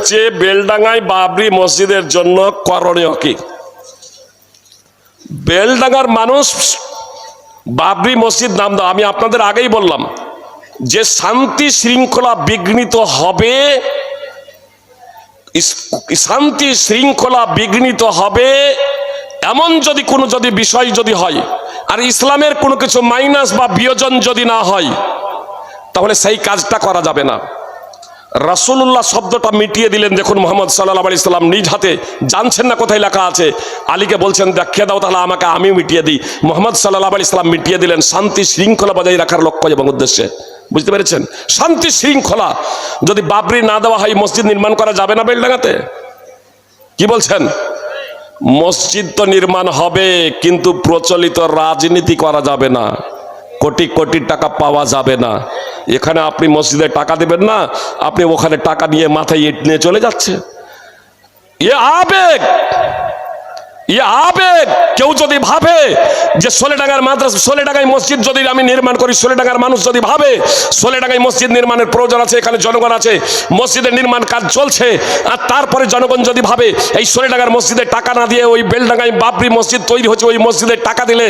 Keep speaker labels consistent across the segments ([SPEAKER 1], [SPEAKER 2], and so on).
[SPEAKER 1] হচ্ছে বেলডাঙ্গায় বাবরি মসজিদের জন্য করণীয় কি? বেলডাঙ্গার মানুষ বাবরি মসজিদ নাম দাও, আমি আপনাদের আগেই বললাম যে শান্তি শৃঙ্খলা বিঘ্নিত হবে, শান্তি শৃঙ্খলা বিঘ্নিত হবে এমন যদি কোনো বিষয় যদি হয়, আর ইসলামের কোনো কিছু মাইনাস বা বিয়োজন যদি না হয়, তাহলে সেই কাজটা করা যাবে না। রাসূলুল্লাহ শব্দটা মিটিয়ে দিলেন। দেখুন মুহাম্মদ সাল্লাল্লাহু আলাইহি সাল্লাম নিজ হাতে, জানছেন না কোথায় লেখা আছে, আলীকে বলছেন দেখিয়ে দাও, তাহলে আমাকে আমিও মিটিয়ে দিই। মুহাম্মদ সাল্লাল্লাহু আলাইহি সাল্লাম মিটিয়ে দিলেন শান্তি শৃঙ্খলা বজায় রাখার লক্ষ্য এবং উদ্দেশ্যে। বুঝতে পেরেছেন? শান্তি শৃঙ্খলা যদি বাবরি না দেওয়া হয়, মসজিদ নির্মাণ করা যাবে না বেলডাঙ্গাতে? কি বলছেন? মসজিদ তো নির্মাণ হবে, কিন্তু প্রচলিত রাজনীতি করা যাবে না, কোটি কোটি টাকা পাওয়া যাবে না। এখানে আপনি মসজিদে টাকা দেবেন না, আপনি ওখানে টাকা নিয়ে মাথায় ইট নিয়ে চলে যাচ্ছে। আবেগ, কেউ যদি ভাবে যে সোলেডাঙ্গার মাদ্রাসা, সোলেডাঙ্গায় মসজিদ যদি আমি নির্মাণ করি, সোলেডাঙ্গার মানুষ যদি ভাবে সোলেডাঙ্গায় মসজিদ নির্মাণের প্রয়োজন আছে, এখানে জনগণ আছে, মসজিদের নির্মাণ কাজ চলছে, আর তারপরে জনগণ যদি ভাবে এই সোলেডাঙ্গার মসজিদে টাকা না দিয়ে ওই বেলডাঙ্গায় বাবরি মসজিদ তৈরি হচ্ছে, ওই মসজিদে টাকা দিলে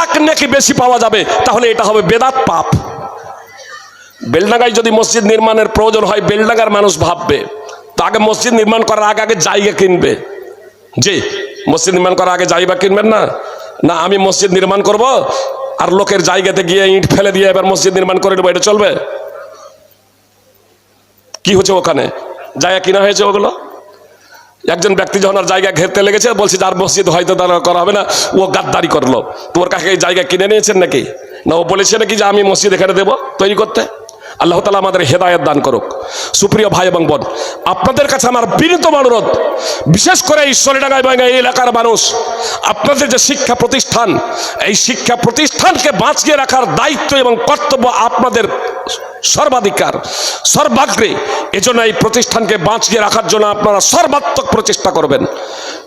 [SPEAKER 1] এক নেকি বেশি পাওয়া যাবে, তাহলে এটা হবে বেদাত, পাপ। বেলডাঙ্গায় যদি মসজিদ নির্মাণের প্রয়োজন হয়, বেলডাঙ্গার মানুষ ভাববে তো আগে মসজিদ নির্মাণ করার আগে জায়গা কিনবে। জি, মসজিদ নির্মাণ করার আগে জায়গা কিনবেন না? না, আমি মসজিদ নির্মাণ করব আর লোকের জায়গাতে গিয়ে ইট ফেলে দিয়ে এবার মসজিদ নির্মাণ করে নেবো, এটা চলবে? কি হচ্ছে ওখানে? জায়গা কিনা হয়েছে ওগুলো। একজন ব্যক্তি যখন আর জায়গা ঘেরতে লেগেছে, বলছে যার মসজিদ হয়তো দাঁড়া করা হবে না, ও গাদ্দারি করলো। তোমার কাছে এই জায়গা কিনে নিয়েছেন নাকি? না, ও বলেছে নাকি যে আমি মসজিদ এখানে দেবো তৈরি করতে? আল্লাহ তাআলা আমাদের হেদায়েত দান করুক। সুপ্রিয় ভাই এবং বোন, আপনাদের কাছে আমার বিনীত অনুরোধ, বিশেষ করে এই সোলেডাঙ্গা এবং এই এলাকার মানুষ, আপনাদের যে শিক্ষা প্রতিষ্ঠান, এই শিক্ষা প্রতিষ্ঠানকে বাঁচিয়ে রাখার দায়িত্ব এবং কর্তব্য আপনাদের সর্বাধিকার, সর্বাগ্রে। এজন্য এই প্রতিষ্ঠানকে বাঁচিয়ে রাখার জন্য আপনারা সর্বাত্মক প্রচেষ্টা করবেন,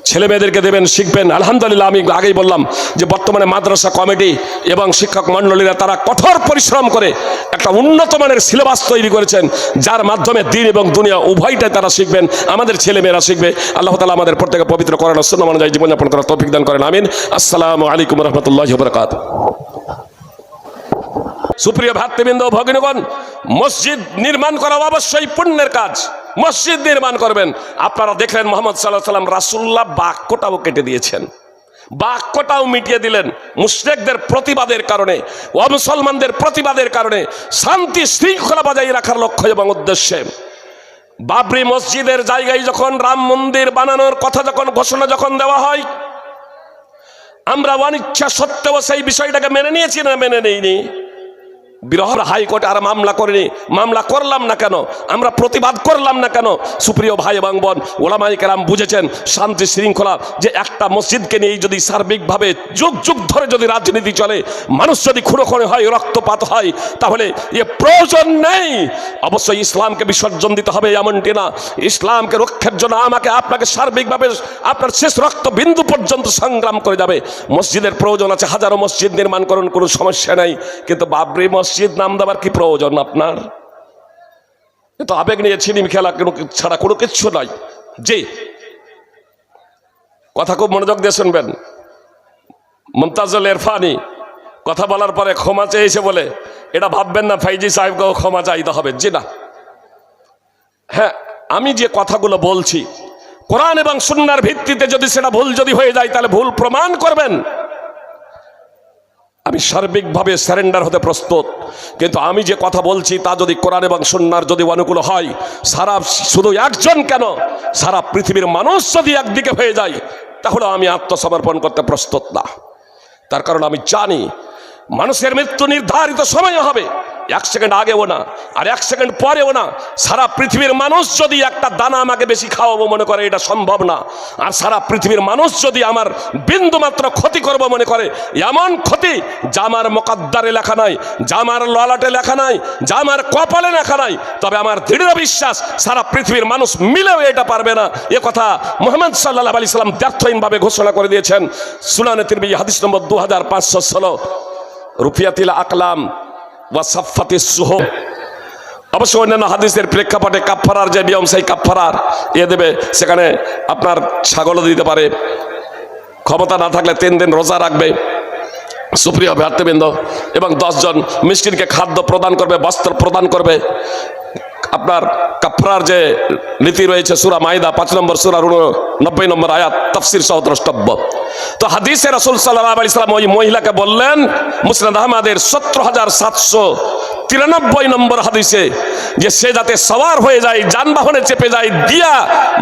[SPEAKER 1] ছেলে মেয়েদেরকে দেবেন, শিখবেন। আলহামদুলিল্লাহ, আমি আগেই বললাম যে বর্তমানে মাদ্রাসা কমিটি এবং শিক্ষক মণ্ডলীরা তারা কঠোর পরিশ্রম করে একটা উন্নত মানের সিলেবাস তৈরি করেছেন, যার মাধ্যমে দিন এবং দুনিয়া উভয়টাই তারা শিখবেন, আমাদের ছেলে মেয়েরা শিখবে। আল্লাহ তাআলা আমাদের প্রত্যেকে পবিত্র কোরআন ও সুন্নাহ অনুযায়ী জীবনযাপন করার তৌফিক দান করেন, আমিন। আসসালামু আলাইকুম ওয়া রাহমাতুল্লাহি ওয়া বারাকাতুহু। সুপ্রিয় ভাতৃবৃন্দ, ভগিনীগণ, মসজিদ নির্মাণ করা অবশ্যই পুণ্যের কাজ। মসজিদ নির্মাণ করবেন। আপনারা দেখলেন মুহাম্মদ সাল্লাল্লাহু আলাইহি ওয়াসাল্লাম রাসূলুল্লাহ বাক্যটাও কেটে দিয়েছেন, বাক্যটাও মিটিয়ে দিলেন মুশরিকদের প্রতিবাদের কারণে, অমুসলমানদের প্রতিবাদের কারণে, শান্তি শৃঙ্খলা বজায় রাখার লক্ষ্য এবং উদ্দেশ্যে। বাবরি মসজিদের জায়গায় যখন রাম মন্দির বানানোর কথা যখন ঘোষণা যখন দেওয়া হয়, আমরা অনিচ্ছা সত্ত্বেও সেই বিষয়টাকে মেনে নিয়েছি না মেনে নেইনি? বিরহর হাইকোর্টে আর মামলা করিনি, মামলা করলাম না কেন? আমরা প্রতিবাদ করলাম না কেন? সুপ্রিয় ভাই এবং বোন, ওলামায়ে কেরাম বুঝেছেন শান্তি শৃঙ্খলা, যে একটা মসজিদকে নিয়ে যদি সার্বিকভাবে যুগ যুগ ধরে যদি রাজনীতি চলে, মানুষ যদি খুনোখুনি হয়, রক্তপাত হয়, তাহলে এ প্রয়োজন নেই। অবশ্যই ইসলামকে বিসর্জন দিতে হবে এমনটি না, ইসলামকে রক্ষার জন্য আমাকে আপনাকে সার্বিকভাবে আপনার শেষ রক্ত বিন্দু পর্যন্ত সংগ্রাম করে যাবে। মসজিদের প্রয়োজন আছে, হাজারো মসজিদ নির্মাণ করুন, কোনো সমস্যা নাই, কিন্তু বাবরি মসজিদ নাম দেওয়ার কি প্রয়োজন আপনার? তো আবেগ নিয়ে ছিনিম খেলা ছাড়া কোনো কিচ্ছু নাই। জি, কথা খুব মনোযোগ দিয়ে শুনবেন। মুমতাজুল ইরফানি কথা বলার পরে ক্ষমা চেয়েছে বলে এটা ভাববেন না ফাইজি সাহেবকেও ক্ষমা চাইতে হবে। জি না, হ্যাঁ, আমি যে কথাগুলো বলছি কোরআন এবং সুন্নাহর ভিত্তিতে যদি সেটা ভুল যদি হয়ে যায়, তাহলে ভুল প্রমাণ করবেন। আমি সার্বিকভাবে সারেন্ডার হতে প্রস্তুত, কিন্তু আমি যে কথা বলছি তা যদি কোরআন এবং সুন্নাহর যদি অনুকূল হয়, সারা শুধু একজন কেন, সারা পৃথিবীর মানুষ যদি একদিকে হয়ে যায়, তাহলে আমি আত্মসমর্পণ করতে প্রস্তুত না। তার কারণ আমি জানি মানুষের মৃত্যু নির্ধারিত সময় হবে, 1 সেকেন্ড আগেও না আর 1 সেকেন্ড পরেও না। সারা পৃথিবীর মানুষ যদি একটা দানা আমাকে বেশি খাওয়াবো মনে করে, এটা সম্ভব না। আর সারা পৃথিবীর মানুষ যদি আমার বিন্দু মাত্র ক্ষতি করবো মনে করে, এমন ক্ষতি যা আমার মুকদ্দারে লেখা নাই, যা আমার ললাটে লেখা নাই, যা আমার কপালে লেখা নাই, তবে আমার দৃঢ় বিশ্বাস সারা পৃথিবীর মানুষ মিলেও এটা পারবে না। এ কথা মুহাম্মদ সাল্লাল্লাহু আলাইহি সাল্লাম দ্ব্যর্থহীনভাবে ঘোষণা করে দিয়েছেন। সুনানে তিরমিজি হাদিস নম্বর 2516, রুফিয়াতিল আকলাম ওয়া সাফফাতিস সুহুফ। অবশ্য অন্যান্য হাদিসের প্রেক্ষাপটে কাফফারার যে নিয়ম, সেই কাফফারার দেবে, সেখানে আপনার ছাগলও দিতে পারে, ক্ষমতা না থাকলে 3 দিন রোজা রাখবে সুপ্রিয় ভ্রাতৃবৃন্দ, এবং 10 জন মিসকিনকে খাদ্য প্রদান করবে, বস্ত্র প্রদান করবে। আপনার কাফফারার যে নীতি রয়েছে সূরা মাইদা 5 নম্বর সূরার 90 নম্বর আয়াত তাফসীর সহ দ্রষ্টব্য। তো হাদিসে রাসূল সাল্লাল্লাহু আলাইহি সাল্লাম ওই মহিলাকে বললেন, মুসনাদ আহমদের 17793 নম্বর হাদিসে, যে সে যাতে সওয়ার হয়ে যায়, যানবাহনে চেপে যায়, দিয়া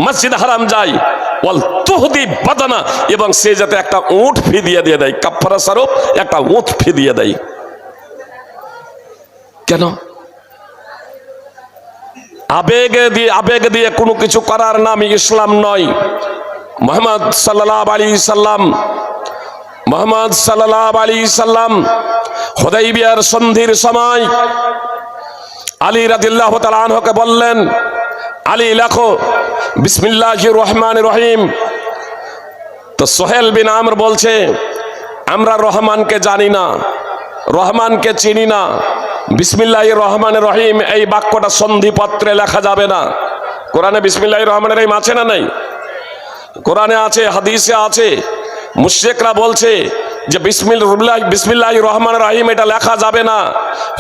[SPEAKER 1] মসজিদ হারাম যায়, ওয়াল তুহদি বাদানা, এবং সে যাতে একটা উট ফিদিয়ে দিয়ে দেয়, কাফফারা স্বরূপ একটা উট ফিদিয়ে দেয়। কেন? আবেগ দিয়ে কোনো কিছু করার নাম ইসলাম নয়। মুহাম্মদ সাল্লাল্লাহু আলাইহি সাল্লাম হুদাইবিয়ার সন্ধির সময় আলী রাদিয়াল্লাহু তাআলা আনহুকে বললেন, আলী লেখো বিসমিল্লাহির রহমানির রহিম। তো সোহেল বিন আমর বলছে, আমরা রহমানকে জানি না, রহমানকে চিনি না, বিসমিল্লাহির রহমানির রহিম এই বাক্যটা সন্ধিপত্রে লেখা যাবে না। কোরআনে বিসমিল্লাহির রহমানির রহিম আছে না নাই? কোরআনে আছে, হাদিসে আছে। মুশরিকরা বলছে যে বিসমিল্লাহির রহমানির রহিম এটা লেখা যাবে না।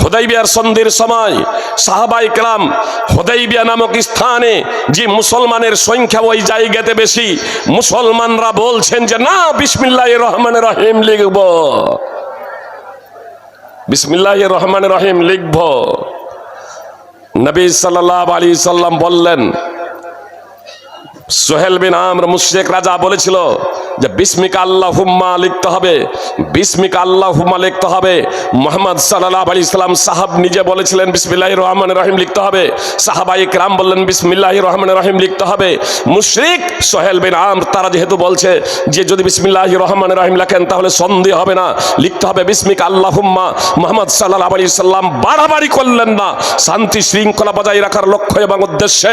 [SPEAKER 1] হুদাইবিয়ার সন্ধির সময় সাহাবায়ে কেরাম হুদাইবিয়া নামক স্থানে যে মুসলমানের সংখ্যা ওই জায়গাতে বেশি, মুসলমানরা বলছেন যে না, বিসমিল্লাহির রহমানির রহিম লিখব, বিসমিল্লাহির রহমানির রহিম লিখব। নবী সাল্লাল্লাহু আলাইহি সাল্লাম বললেন, সোহেল বিন আমর মুশরিক রাজা বলেছিল যে বিসমিকা আল্লাহুম্মা লিখতে হবে, বিসমিকা আল্লাহুম্মা লিখতে হবে। মুহাম্মদ সাল্লাল্লাহু আলাইহি সাল্লাম সাহাব নিজে বলেছিলেন বিসমিল্লাহির রহমানির রহিম লিখতে হবে, সাহাবায়ে কেরাম বললেন বিসমিল্লাহির রহমানির রহিম লিখতে হবে। মুশরিক সোহেল বিন আমর তারা যেহেতু বলছে যে যদি বিসমিল্লাহির রহমানির রহিম লেখেন তাহলে সন্দেহ হবে না, লিখতে হবে বিসমিকা আল্লাহুম্মা। মুহাম্মদ সাল্লাল্লাহু আলাইহি সাল্লাম বাড়াবাড়ি করলেন না, শান্তি শৃঙ্খলা বজায় রাখার লক্ষ্য এবং উদ্দেশ্যে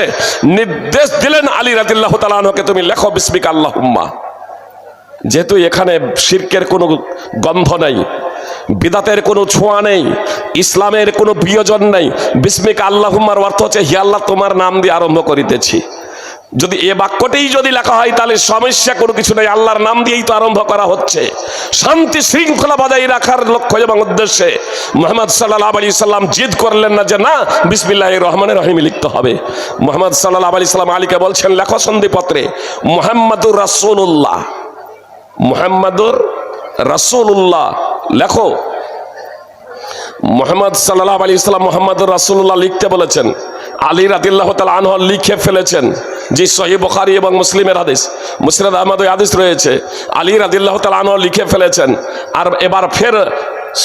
[SPEAKER 1] নির্দেশ দিলেন আলী রাদিয়াল্লাহু তাআলা আনহুকে, তুমি লেখো বিসমিকা আল্লাহুম্মা। যেহেতু এখানে শিরকের কোনো গন্ধ নেই, বিদাতের কোনো ছোঁয়া নেই, ইসলামের কোনো বিয়োজন নেই, বিসমিকা আল্লাহুম্মার অর্থ হচ্ছে হে আল্লাহ তোমার নাম দিয়ে আরম্ভ করিতেছি। যদি এ বাক্যটাই যদি লেখা হয় তাহলে সমস্যা কোনো কিছু নেই, আল্লাহর নাম দিয়েই তো আরম্ভ করা হচ্ছে। শান্তি শৃঙ্খলা বজায় রাখার লক্ষ্য এবং উদ্দেশ্যে মুহাম্মদ সাল্লাল্লাহু আলাইহি সাল্লাম জিদ করলেন না যে না, বিসমিল্লাহির রহমানির রহিম লিখতে হবে। মুহাম্মদ সাল্লাল্লাহু আলাইহি সাল্লাম আলীকে বলছেন, লেখো সন্ধিপত্রে মুহাম্মাদুর রাসূলুল্লাহ, মুহাম্মাদুর রাসূলুল্লাহ লেখো। মুহাম্মদ সাল্লাল্লাহু আলাইহি সাল্লাম মুহাম্মাদুর রাসূলুল্লাহ লিখতে বলেছেন, আলী রাদিয়াল্লাহু তাআলা আনহু লিখে ফেলেছেন। যে সহিহ বুখারী এবং মুসলিমের হাদিস, মুসনাদ আহমদের হাদিস রয়েছে, আলী রাদিয়াল্লাহু তাআলা আনহু লিখে ফেলেছেন। আর এবার ফের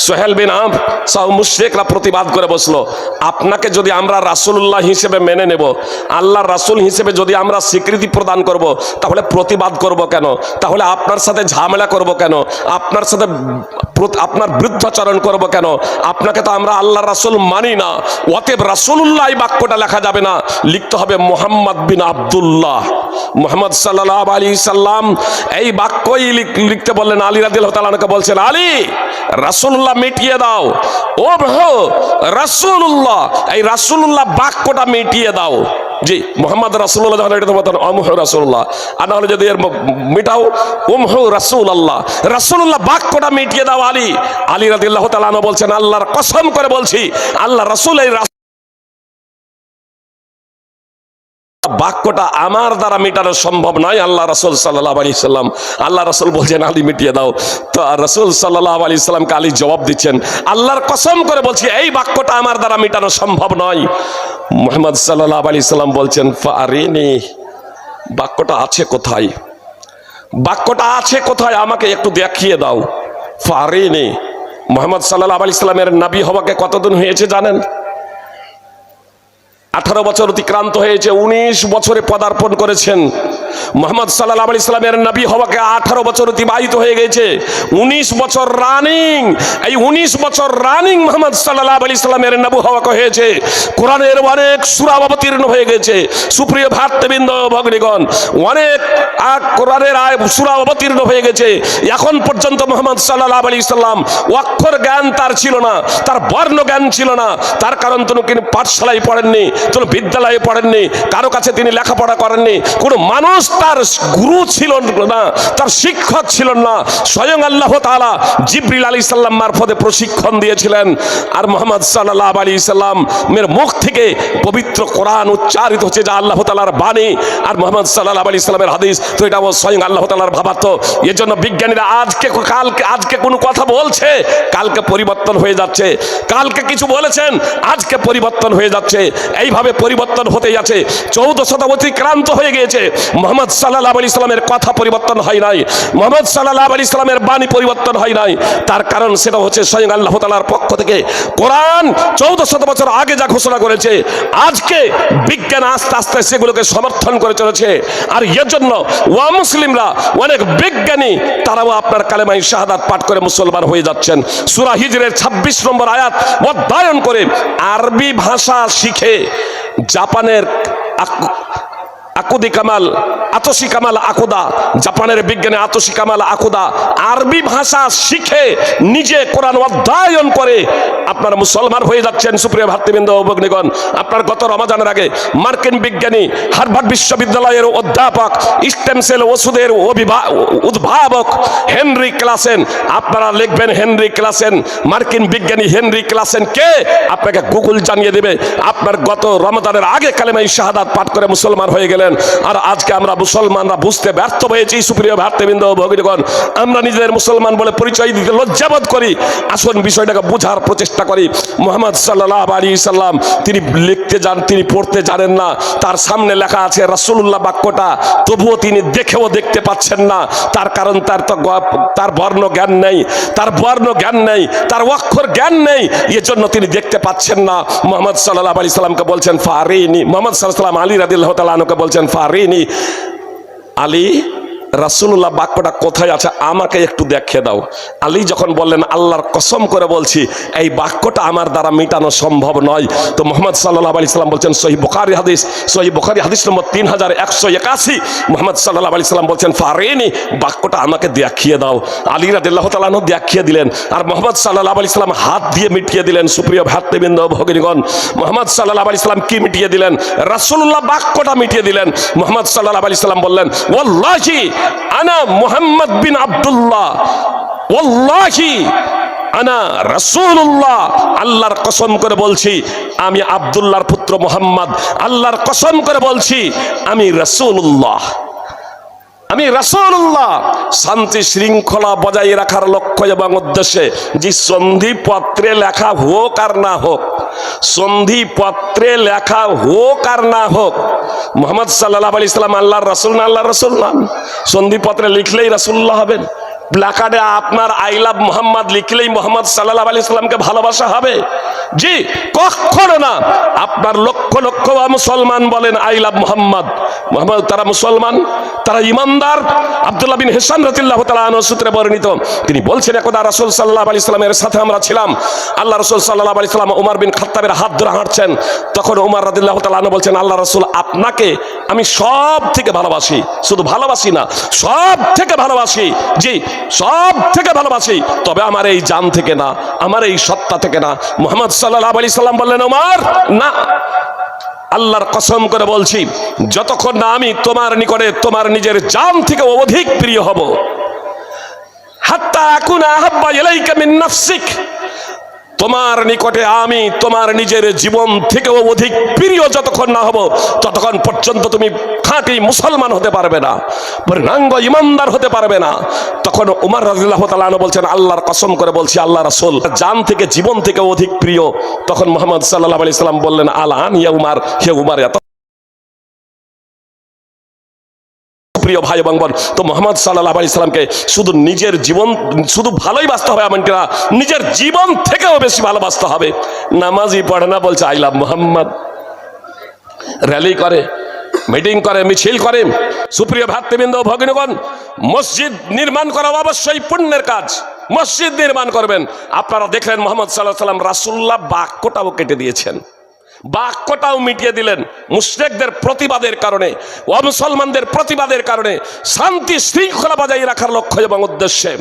[SPEAKER 1] সোহেল বিন আমর সহ মুশরিকরা প্রতিবাদ করে বসলো, আপনাকে যদি আমরা রাসূলুল্লাহ হিসেবে মেনে নেব, আল্লাহর রাসূল হিসেবে যদি আমরা স্বীকৃতি প্রদান করব, তাহলে প্রতিবাদ করব কেন? তাহলে আপনার সাথে ঝামেলা করব কেন? আপনার সাথে আপনার বিরুদ্ধাচরণ করব কেন? আপনাকে তো আমরা আল্লাহর রাসূল মানি না। অতএব রাসূলুল্লাহ এই বাক্যটা লেখা যাবে না, লিখতে হবে মুহাম্মদ বিন আব্দুল্লাহ। মুহাম্মদ সাল্লাল্লাহু আলাইহি সাল্লাম এই বাক্যই লিখতে বললেন। আলী রাদিয়াল্লাহু তাআলা আনহু বলছেন, আলী রাসূলুল্লাহ মিটিয়ে দাও, ও ভাই রাসূলুল্লাহ, এই রাসূলুল্লাহ বাক্যটা মিটিয়ে দাও। জি, মুহাম্মদ রাসূলুল্লাহ যখন এটা বলতেন আমহু রাসূলুল্লাহ, আর নাহলে যদি এর মিটাও উমহু রাসূলুল্লাহ, রাসূলুল্লাহ বাক্যটা মিটিয়ে দাও। আলী রাদিয়াল্লাহু তাআলা আনহু বলছেন, আল্লাহর কসম করে বলছি, আল্লাহ রাসূল এই বাক্যটা আমার দ্বারা মেটানো সম্ভব নয়। আল্লাহ রাসূল সাল্লাল্লাহু আলাইহি সাল্লাম, আল্লাহ রাসূল বলছেন আলী মিটিয়ে দাও। তো রাসূল সাল্লাল্লাহু আলাইহি সাল্লামকে আলী জবাব দিচ্ছেন, আল্লাহর কসম করে বলছি এই বাক্যটা আমার দ্বারা মেটানো সম্ভব নয়। মুহাম্মদ সাল্লাল্লাহু আলাইহি সাল্লাম বলছেন, ফারিনি, বাক্যটা আছে কোথায়? বাক্যটা আছে কোথায় আমাকে একটু দেখিয়ে দাও। ফারিনি। মুহাম্মদ সাল্লাল্লাহু আলাইহি সাল্লামের নবী হওয়াকে কতদিন হয়েছে জানেন? 18 বছর অতিক্রান্ত হয়েছে। 19 বছরে পদার্পণ করেছেন। মোহাম্মদ সাল্লাল্লাহু আলাইহি সাল্লামের নবী হওয়াকে 18 বছর অতিবাহিত হয়ে গেছে, 19 বছর রানিং। এই 19 বছর রানিং মোহাম্মদ সাল্লাল্লাহু আলাইহি সাল্লামের নবী হওয়াকে হয়েছে। কোরআনের অনেক সূরা অবতীর্ণ হয়ে গেছে। সুপ্রিয় ভ্রাতৃবৃন্দ ভগ্নীগণ, অনেক কোরআনের সূরা অবতীর্ণ হয়ে গেছে। এখন পর্যন্ত মোহাম্মদ সাল্লাল্লাহু আলাইহি সাল্লাম অক্ষর জ্ঞান তার ছিল না, তার বর্ণ জ্ঞান ছিল না। তার কারণ তিনি কিন্তু পাঠশালায় পড়েননি, তিনি বিদ্যালয়ে পড়েননি, কারো কাছে তিনি লেখাপড়া করেননি, কোনো মানুষ তার গুরু ছিল না, তার শিক্ষক ছিলেন না। স্বয়ং আল্লাহ তাআলা জিবরিল আলাইহিস সালাম মারফতে প্রশিক্ষণ দিয়েছিলেন। আর মুহাম্মদ সাল্লাল্লাহু আলাইহি সাল্লামের মুখ থেকে পবিত্র কোরআন উচ্চারিত হচ্ছে, যা আল্লাহ তাআলার বাণী। আর মুহাম্মদ সাল্লাল্লাহু আলাইহি সাল্লামের হাদিস, তো এটা স্বয়ং আল্লাহ তাআলার ভাবার্থ। এজন্য বিজ্ঞানীরা আজকে কোনো কথা বলছে, কালকে পরিবর্তন হয়ে যাচ্ছে। কালকে কিছু বলেছেন, আজকে পরিবর্তন হয়ে যাচ্ছে। এইভাবে পরিবর্তন হতেই আছে। 14 শতাব্দী অতিক্রান্ত হয়ে গিয়েছে, মুহাম্মদ সাল্লাল্লাহু আলাইহি সাল্লামের কথা পরিবর্তন হয় নাই, মুহাম্মদ সাল্লাল্লাহু আলাইহি সাল্লামের বাণী পরিবর্তন হয় নাই। তার কারণ সেটা হচ্ছে স্বয়ং আল্লাহ তাআলার পক্ষ থেকে কোরআন 1400 বছর আগে যা ঘোষণা করেছে, আজকে বিজ্ঞান আস্তে আস্তে সেগুলোকে সমর্থন করে চলেছে। আর এর জন্য ওয়া মুসলিমরা, অনেক বিজ্ঞানী, তারাও আপনার কালেমায়ে শাহাদাত পাঠ করে মুসলমান হয়ে যাচ্ছেন। সূরা হিজরের 26 নম্বর আয়াত অধ্যয়ন করে আরবি ভাষা শিখে জাপানের আতোশি কামাল আকুদা, জাপানের বিজ্ঞানী আতোশি কামাল আকুদা আরবি ভাষা শিখে নিজে কোরআন অধ্যয়ন করে আপনারা মুসলমান হয়ে যাচ্ছেন। সুপ্রিয় ভাতৃবৃন্দ ও ভগ্নীগণ, আপনার গত রমাজানের আগে মার্কিন বিজ্ঞানী, হার্ভার্ড বিশ্ববিদ্যালয়ের অধ্যাপক, স্টেম সেল ওষুধের উদ্ভাবক হেনরি ক্লাসেন, আপনারা লিখবেন হেনরি ক্লাসেন, মার্কিন বিজ্ঞানী হেনরি ক্লাসেন কে, আপনাকে গুগল জানিয়ে দেবে। আপনার গত রমাজানের আগে কালেমায়ে শাহাদাত পাঠ করে মুসলমান হয়ে গেলেন। আর আজকে আমরা মুসলমানরা বুঝতে ব্যর্থ হয়েছি। সুপ্রিয় ভ্রাতৃবৃন্দ ও ভগ্নীগণ, আমরা নিজেদের মুসলমান বলে পরিচয় দিতে লজ্জাবোধ করি। আসুন বিষয়টাকে বোঝার প্রচেষ্টা করি। মুহাম্মদ সাল্লাল্লাহু আলাইহি সাল্লাম তিনি লিখতে তিনি পড়তে জানেন না। তার সামনে লেখা আছে রাসূলুল্লাহ বাক্যটা, তবুও তিনি দেখতে পাচ্ছেন না। তার কারণ তার বর্ণ জ্ঞান নেই, তার বর্ণ জ্ঞান নেই, তার অক্ষর জ্ঞান নেই। এর জন্য তিনি দেখতে পাচ্ছেন না। মুহাম্মদ সাল্লাল্লাহু আলাইহি সাল্লামকে বলছেন ফারিনি। মুহাম্মদ সাল্লাল্লাহু আলাইহি সাল্লাম আলী রাদিয়াল্লাহু তাআলা আনহুকে বলছেন ফারিনি, আলী রাসূলুল্লাহ বাক্যটা কোথায় আছে আমাকে একটু দেখিয়ে দাও। আলী যখন বললেন আল্লাহর কসম করে বলছি এই বাক্যটা আমার দ্বারা মেটানো সম্ভব নয়, তো মুহাম্মদ সাল্লাল্লাহু আলাইহি সাল্লাম বলছেন, সহিহ বুখারী হাদিস নম্বর 3181, মুহাম্মদ সাল্লাল্লাহু আলাইহি সাল্লাম বলছেন ফারিনি, বাক্যটা আমাকে দেখিয়ে দাও। আলী রাদিয়াল্লাহু তাআলা আনহু দেখিয়ে দিলেন, আর মুহাম্মদ সাল্লাল্লাহু আলাইহি সাল্লাম হাত দিয়ে মিটিয়ে দিলেন। সুপ্রিয় ভ্রাতৃবৃন্দ ভগ্নীগণ, মুহাম্মদ সাল্লাল্লাহু আলাইহি সাল্লাম কি মিটিয়ে দিলেন? রাসূলুল্লাহ বাক্যটা মিটিয়ে দিলেন। মুহাম্মদ সাল্লাল্লাহু আলাইহি সাল্লাম বললেন ওয়াল্লাহি আনা মুহাম্মদ বিন আব্দুল্লাহ, ওয়াল্লাহি আনা রাসূলুল্লাহ, আল্লাহর কসম করে বলছি আমি আব্দুল্লাহর পুত্র মুহাম্মদ, আল্লাহর কসম করে বলছি আমি রাসূলুল্লাহ, আমি রাসূলুল্লাহ। শান্তি শৃঙ্খলা বজায় রাখার লক্ষ্য এবং উদ্দেশ্যে যে সন্ধিপত্রে লেখা হোক আর না হোক, সন্ধিপত্রে লেখা হোক আর না হোক, মুহাম্মদ সাল্লাল্লাহু আলাইহি সাল্লাম আল্লাহর রাসূল না আল্লাহর রাসূল না? সন্ধিপত্রে লিখলেই রাসূলুল্লাহ হবেন? প্ল্যাকার্ডে আপনার আই লাভ মোহাম্মদ লিখলেই মোহাম্মদ সাল্লাল্লাহু আলাইহি সাল্লামকে ভালোবাসা হবে? জি কখনো না। আপনার লক্ষ লক্ষ মুসলমান বলেন আই লাভ মোহাম্মদ, মোহাম্মদ তারা মুসলমান, তারা ইমানদার। আব্দুল্লাহ বিন হিশাম রাদিয়াল্লাহু তাআলা আনহু সূত্রে বর্ণিত, তিনি বলছেন একদা রাসূল সাল্লাল্লাহু আলাইহি সাল্লামের সাথে আমরা ছিলাম, আল্লাহ রাসূল সাল্লাল্লাহু আলাইহি সাল্লাম ওমর বিন খাত্তাবের হাত ধরে হাঁটছেন। তখন ওমর রাদিয়াল্লাহু তাআলা আনহু বলছেন, আল্লাহ রাসূল আপনাকে আমি সব থেকে ভালোবাসি, শুধু ভালোবাসি না সব থেকে ভালোবাসি, জি সব থেকে ভালোবাসি, তবে আমার এই জান থেকে না, আমার এই সত্তা থেকে না। মুহাম্মদ সাল্লাল্লাহু আলাইহি সাল্লাম বললেন ওমর না, আল্লাহর কসম করে বলছি যতক্ষণ না আমি তোমার নিকটে তোমার নিজের জান থেকে অধিক প্রিয় হব, হাত্তা আকুনা আহাব্বা ইলাইকা মিন নাফসিক, তোমার নিকটে আমি তোমার নিজের জীবন থেকেও অধিক প্রিয় যতক্ষণ না হব, ততক্ষণ পর্যন্ত তুমি খাঁটি মুসলমান হতে পারবে না, পূর্ণাঙ্গ ইমানদার হতে পারবে না। তখন উমর রাদিয়াল্লাহু তাআলা আনহু বলছেন, আল্লাহর কসম করে বলছি আল্লাহ রাসূল জান থেকে জীবন থেকে অধিক প্রিয়। তখন মুহাম্মদ সাল্লাল্লাহু আলাইহি সাল্লাম বললেন, আলান ইয়া উমর, হে উমর। প্রিয় ভাই এবং বোন, তো মুহাম্মদ সাল্লাল্লাহু আলাইহি সাল্লামকে শুধু নিজের জীবন শুধু ভালোই বাঁচতে হবে এমনকি না, নিজের জীবন থেকেও বেশি ভালোবাসতে হবে। নামাজই পড়ে না বলছে আই লাভ মুহাম্মদ, র্যালি করে মিটিং করে, মিছিল করে। সুপ্রিয় ভ্রাতৃবৃন্দ ভগ্নীগণ, মসজিদ নির্মাণ করা অবশ্যই পুণ্যের কাজ। মসজিদ নির্মাণ করবেন। আপনারা দেখলেন মুহাম্মদ সাল্লাল্লাহু আলাইহি ওয়াসাল্লাম রাসূলুল্লাহ বাক্যটাও কেটে দিয়েছেন, বাক্যটাও মিটিয়ে দিলেন। মুশরিকদের প্রতিবাদের কারণে, অমুসলমানদের প্রতিবাদের কারণে শান্তি শৃঙ্খলা বজায় রাখার লক্ষ্য এবং উদ্দেশ্যে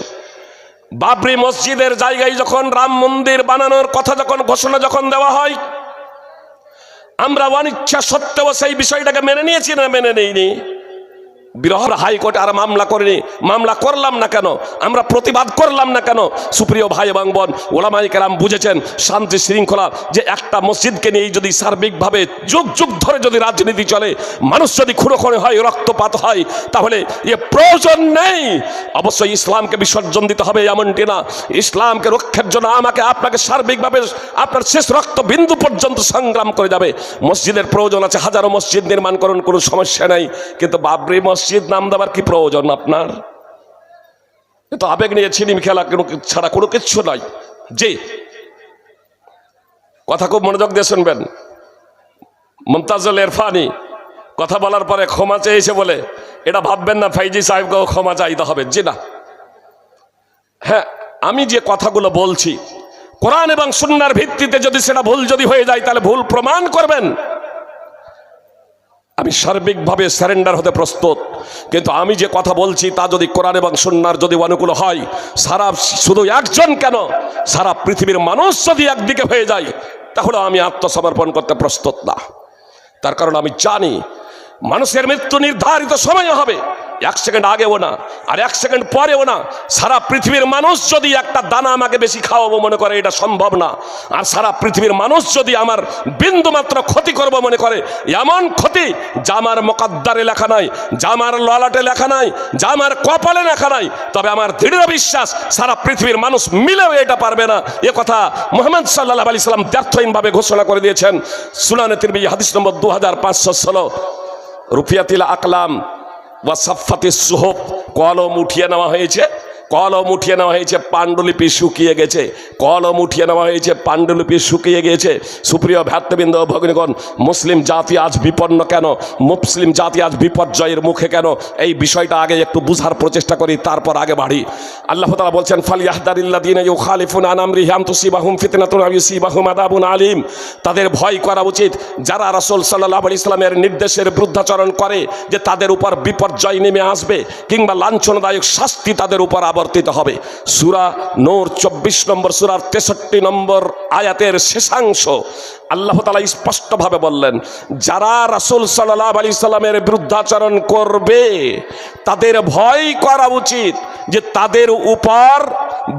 [SPEAKER 1] বাবরি মসজিদের জায়গায় যখন রাম মন্দির বানানোর কথা যখন ঘোষণা যখন দেওয়া হয়, আমরা অনিচ্ছা সত্ত্বেও সেই বিষয়টাকে মেনে নিয়েছি না মেনে নেইনি? বিরহর হাইকোর্টে আর মামলা করিনি, মামলা করলাম না কেন? আমরা প্রতিবাদ করলাম না কেন? সুপ্রিয় ভাই এবং বোন, ওলামায়ে কেরাম বুঝেছেন শান্তি শৃঙ্খলা যে একটা মসজিদকে নিয়ে যদি সার্বিকভাবে যুগ যুগ ধরে যদি রাজনীতি চলে, মানুষ যদি খুনোখুনি হয়, রক্তপাত হয়, তাহলে এ প্রয়োজন নেই। অবশ্যই ইসলামকে বিসর্জন দিতে হবে এমনটি না। ইসলামকে রক্ষার জন্য আমাকে আপনাকে সার্বিকভাবে আপনার শেষ রক্তবিন্দু পর্যন্ত সংগ্রাম করে যাবে। মসজিদের প্রয়োজন আছে, হাজারো মসজিদ নির্মাণ করুন, কোনো সমস্যা নাই। কিন্তু বাবরি মসজিদ নাম দেওয়ার কি প্রয়োজন আপনার? তো আবেগ নিয়ে ছিনিম খেলা ছাড়া কোনো কিচ্ছু নয়। জি, কথা খুব মনোযোগ দিয়ে শুনবেন। মুমতাজুল ইরফানি কথা বলার পরে ক্ষমা চেয়েছে বলে এটা ভাববেন না ফাইজি সাহেবকেও ক্ষমা চাইতে হবে। জি না, হ্যাঁ, আমি যে কথাগুলো বলছি কোরআন এবং সুন্নাহর ভিত্তিতে যদি সেটা ভুল যদি হয়ে যায় তাহলে ভুল প্রমাণ করবেন। আমি সার্বিকভাবে স্যারেন্ডার হতে প্রস্তুত, কিন্তু আমি যে কথা বলছি তা যদি কোরআন এবং সুন্নাহর যদি অনুকূল হয়, সারা শুধু একজন কেন সারা পৃথিবীর মানুষ যদি একদিকে হয়ে যায় তাহলে আমি আত্মসমর্পণ করতে প্রস্তুত না। তার কারণ আমি জানি মানুষের মৃত্যু নির্ধারিত সময় হবে, 1 সেকেন্ড আগেও না আর 1 সেকেন্ড পরেও না। সারা পৃথিবীর মানুষ যদি একটা দানা আমাকে বেশি খাওয়াবো মনে করে, এটা সম্ভব না। আর সারা পৃথিবীর মানুষ যদি আমার বিন্দু মাত্র ক্ষতি করবো মনে করে, এমন ক্ষতি যা আমার মুকদ্দারে লেখা নাই, যা আমার ললাটে লেখা নাই, যা আমার কপালে লেখা নাই, তবে আমার দৃঢ় বিশ্বাস সারা পৃথিবীর মানুষ মিলেও এটা পারবে না। এ কথা মুহাম্মদ সাল্লাল্লাহু আলাইহি সাল্লাম দ্ব্যর্থহীনভাবে ঘোষণা করে দিয়েছেন। সুনানে তিরমিজি হাদিস নম্বর 2516, রুফিয়াতিল আকলাম ওয়া সাফাতিস সুহুফ, কলম উঠিয়ে নেওয়া হয়েছে, কলম উঠিয়ে নেওয়া হয়েছে, পাণ্ডুলিপি শুকিয়ে গেছে, কলম উঠিয়ে নেওয়া হয়েছে, পাণ্ডুলিপি শুকিয়ে গিয়েছে। সুপ্রিয় ভ্রাতৃবৃন্দ ভগ্নীগণ, মুসলিম জাতি আজ বিপন্ন কেন? মুসলিম জাতি আজ বিপর্যয়ের মুখে কেন? এই বিষয়টা আগে একটু বুঝার প্রচেষ্টা করি, তারপর আগে বাড়ি। আল্লাহ তাআলা বলছেন, ফালইয়াহদারিল্লাযীনা ইউখালিফুনা আন আমরিহি আন তুসিবাহুম ফিতনাতুন আও ইউসিবাহুম আযাবুন আলীম। তাদের ভয় করা উচিত যারা রাসূল সাল্লাল্লাহু আলাইহি ওয়াসাল্লামের নির্দেশের বিরুদ্ধাচরণ করে, যে তাদের উপর বিপর্যয় নেমে আসবে কিংবা লাঞ্ছনাদায়ক শাস্তি তাদের উপর আবর্তিত হবে। সূরা নূর 24 নম্বর সূরার 63 নম্বর আয়াতের শেষাংশ আল্লাহ তাআলা স্পষ্টভাবে বললেন, যারা রাসূল সাল্লাল্লাহু আলাইহি সাল্লামের বিরুদ্ধাচরণ করবে তাদের ভয় করা উচিত যে তাদের উপর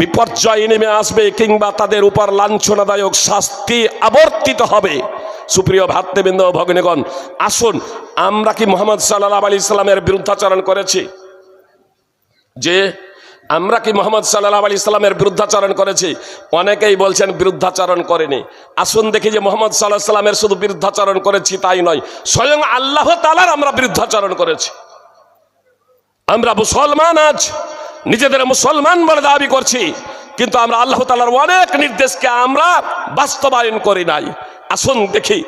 [SPEAKER 1] বিপর্যয় নেমে আসবে কিংবা তাদের উপর লাঞ্ছনাদায়ক শাস্তি আবর্তিত হবে। সুপ্রিয় ভ্রাতৃবৃন্দ ভগ্নীগণ, আসুন, আমরা কি মুহাম্মদ সাল্লাল্লাহু আলাইহি সাল্লামের বিরুদ্ধাচরণ করেছি? যে আমরা কি মুহাম্মদ সাল্লাল্লাহু আলাইহি সাল্লামের বিরুদ্ধাচরণ করেছি? অনেকেই বলছেন বিরুদ্ধাচরণ করেনি। আসুন দেখি যে মুহাম্মদ সাল্লাল্লাহু আলাইহি সাল্লামের শুধু বিরুদ্ধাচরণ করেছি তাই নয়, স্বয়ং আল্লাহ তাআলার আমরা বিরুদ্ধাচরণ করেছি। আমরা মুসলমান, আজ নিজেদের মুসলমান বলে দাবি করছি, কিন্তু আমরা আল্লাহ তাআলার অনেক নির্দেশকে আমরা বাস্তবায়ন করি নাই। আসুন দেখি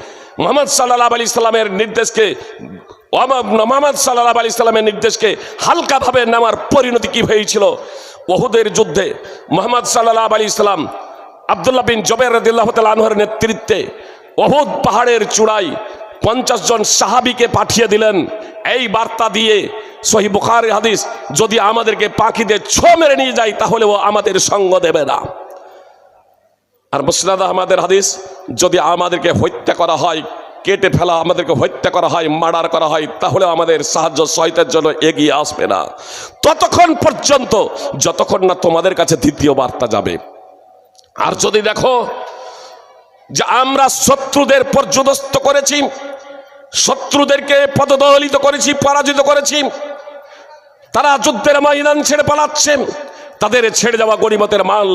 [SPEAKER 1] মুহাম্মদ সাল্লাল্লাহু আলাইহি সাল্লামের নির্দেশকে, মুহাম্মদ সাল্লাল্লাহু আলাইহি সাল্লামের নির্দেশকে হালকাভাবে নেওয়ার পরিণতি কি হয়েছিল। উহুদের যুদ্ধে মুহাম্মদ সাল্লাল্লাহু আলাইহি সাল্লাম আব্দুল্লাহ বিন জুবাইর রাদিয়াল্লাহু তাআলা আনহুর নেতৃত্বে উহুদ পাহাড়ের চূড়ায় 50 জন সাহাবীকে পাঠিয়ে দিলেন এই বার্তা দিয়ে, সহিহ বুখারী হাদিস, যদি আমাদেরকে পাখি দিয়ে ছো মেরে নিয়ে যায় তাহলেও আমাদের সঙ্গ দেবে না। আর মুসনাদ আহমদের হাদিস, যদি আমাদেরকে হত্যা করা হয়, কেটে ফেলা, আমাদেরকে হত্যা করা হয়, মার্ডার করা হয়, তাহলে আমাদের সাহায্য সহায়তার জন্য এগিয়ে আসবে না ততক্ষণ পর্যন্ত যতক্ষণ না তোমাদের কাছে দ্বিতীয় বার্তা যাবে। আর যদি দেখো যে আমরা শত্রুদের পর্যদস্ত করেছি, শত্রুদেরকে পদদলিত করেছি, পরাজিত করেছি, তারা যুদ্ধের ময়দান ছেড়ে পালাচ্ছে, তাদের ছেড়ে যাওয়া গনিমতের মাল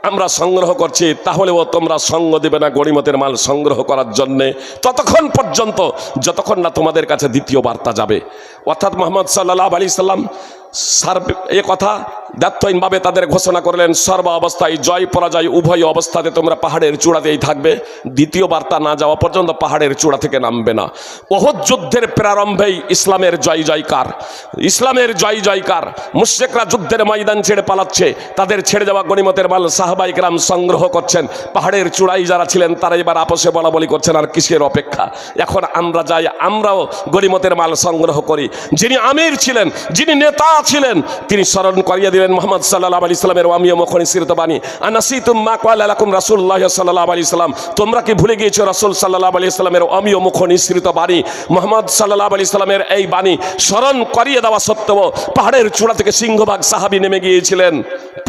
[SPEAKER 1] আমরা সংগ্রহ করছি, তাহলেও তোমরা সঙ্গ দেবে না গনিমতের মাল সংগ্রহ করার জন্যে ততক্ষণ পর্যন্ত যতক্ষণ না তোমাদের কাছে দ্বিতীয় বার্তা যাবে। অর্থাৎ মুহাম্মদ সাল্লাল্লাহু আলাইহি সাল্লাম এ কথা দ্ব্যর্থহীনভাবে তাদের ঘোষণা করলেন, সর্ব অবস্থায় জয় পরাজয় উভয় অবস্থাতে তোমরা পাহাড়ের চূড়াতেই থাকবে, দ্বিতীয় বার্তা না যাওয়া পর্যন্ত পাহাড়ের চূড়া থেকে নামবে না। উহুদ যুদ্ধের প্রারম্ভেই ইসলামের জয় জয়কার, ইসলামের জয় জয়কার। মুশরিকরা যুদ্ধের ময়দান ছেড়ে পালাচ্ছে, তাদের ছেড়ে যাওয়া গনিমতের মাল সাহাবায়ে কেরাম সংগ্রহ করছেন। পাহাড়ের চূড়ায় যারা ছিলেন তারা এবার আপসে বলাবলি করছেন, আর কিসের অপেক্ষা, এখন আমরা যাই, আমরাও গনিমতের মাল সংগ্রহ করি। যিনি আমির ছিলেন, যিনি নেতা ছিলেন, তিনি স্মরণ করিয়ে দিলেন মুহাম্মদ সাল্লাল্লাহু আলাইহি সাল্লামের ওয়ামিয়া মুখনিসৃত বাণী, আনাসিতুম মা ক্বালা লাকুম রাসূলুল্লাহ সাল্লাল্লাহু আলাইহি সাল্লাম, তোমরা কি ভুলে গিয়েছো রাসূল সাল্লাল্লাহু আলাইহি সাল্লামের ওয়ামিয়া মুখনিসৃত বাণী। মুহাম্মদ সাল্লাল্লাহু আলাইহি সাল্লামের এই বাণী স্মরণ করিয়ে দেওয়া সত্ত্বেও পাহাড়ের চূড়া থেকে সিংহভাগ সাহাবী নেমে গিয়েছিলেন।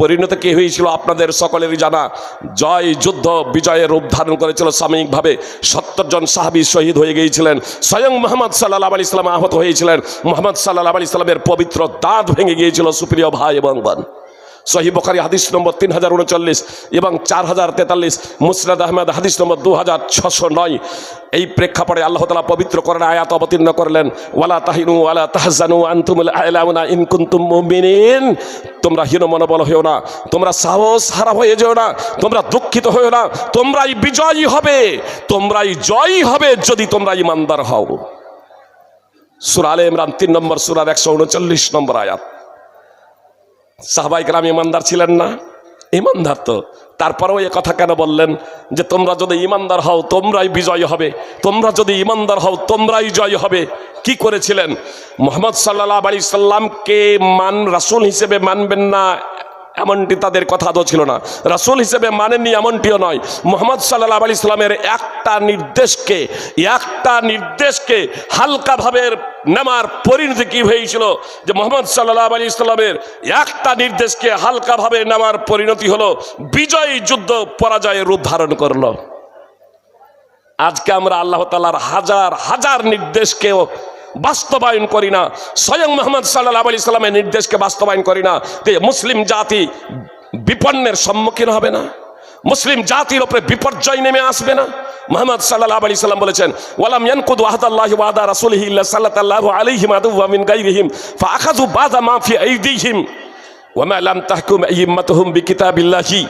[SPEAKER 1] পরিণতি কি হয়েছিল আপনাদের সকলেরই জানা। জয় যুদ্ধ বিজয়ের রূপ ধারণ করেছিল সাময়িকভাবে, 70 জন সাহাবী শহীদ হয়ে গিয়েছিলেন, স্বয়ং মুহাম্মদ সাল্লাল্লাহু আলাইহি সাল্লাম আহত হয়েছিলেন, মুহাম্মদ সাল্লাল্লাহু আলাইহি সাল্লামের পবিত্র দাঁত ভেঙে গিয়েছিল। সুপ্রিয় ভাই এবং বোন, সহিহ বুখারী হাদিস নম্বর 3039 এবং 4043, মুসনাদ আহমদ হাদিস নম্বর 2609। এই প্রেক্ষাপটে আল্লাহ তাআলা পবিত্র কোরআন আয়াত অবতীর্ণ করলেন, ওয়ালা তাহিনু ওয়ালা তাহজানু আনতুমুল আ'লাউনা ইন কুনতুম মুমিনিন, তোমরা হীন মনোবল হয়েও না, তোমরা সাহস হারা হয়ে যেও না, তোমরা দুঃখিত হয়েও না, তোমরাই বিজয়ী হবে, তোমরাই জয়ী হবে যদি তোমরা ঈমানদার হও। সূরা আলে ইমরান 3 নম্বর সূরার 139 নম্বর আয়াত। সাহাবায়ে কেরাম ঈমানদার ছিলেন না? ঈমানদার তো, তারপরেও এ কথা কেন বললেন যে তোমরা যদি ঈমানদার হও তোমরাই বিজয় হবে, তোমরা যদি ঈমানদার হও তোমরাই জয় হবে? কি করেছিলেন? মুহাম্মদ সাল্লাল্লাহু আলাইহি সাল্লামকে রাসূল হিসেবে মানবেন না এমনটি তাদের কথা তো ছিল না, রাসূল হিসেবে মানেননি এমনটিও নয়। মুহাম্মদ সাল্লাল্লাহু আলাইহি সাল্লামের একটা নির্দেশকে হালকাভাবে নেওয়ার পরিণতি কি হয়েছিল যে মুহাম্মদ সাল্লাল্লাহু আলাইহি সাল্লামের একটা নির্দেশকে হালকাভাবে নেওয়ার পরিণতি হলো বিজয়ী যুদ্ধ পরাজয়ের রূপ ধারণ করলো। আজকে আমরা আল্লাহ তাআলার হাজার হাজার নির্দেশকেও বাস্তবায়ন করি না, স্বয়ং মুহাম্মদ সাল্লাল্লাহু আলাইহি সাল্লামের নির্দেশকে বাস্তবায়ন করি না, মুসলিম জাতি বিপন্নের সম্মুখীন হবে না, মুসলিম জাতির উপরে বিপর্যয় নেমে আসবে না। মুহাম্মদ সাল্লাল্লাহু আলাইহি সাল্লাম বলেছেন, ওয়ালাম ইয়ানকুদু আহদাল্লাহি ওয়া আহদা রাসূলিহি ইল্লা সাল্লাল্লাহু আলাইহি ওয়া মিন গায়রিহিম ফাআখাযু বাযা মা ফি আইদিহিম ওয়া মা লাম তাহকুম আইম্মাতুহুম বিকিতাবিল্লাহি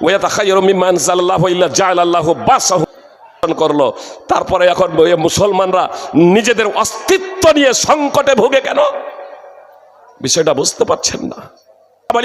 [SPEAKER 1] ওয়া ইয়াতাখায়্যারু মিম্মা আনজালাল্লাহু ইল্লা জাআলাল্লাহু বাসাহু করলো। তারপরে এখন মুসলমানরা নিজেদের অস্তিত্ব নিয়ে সংকটে ভোগে কেন? বিষয়টা বুঝতে পারছেন না।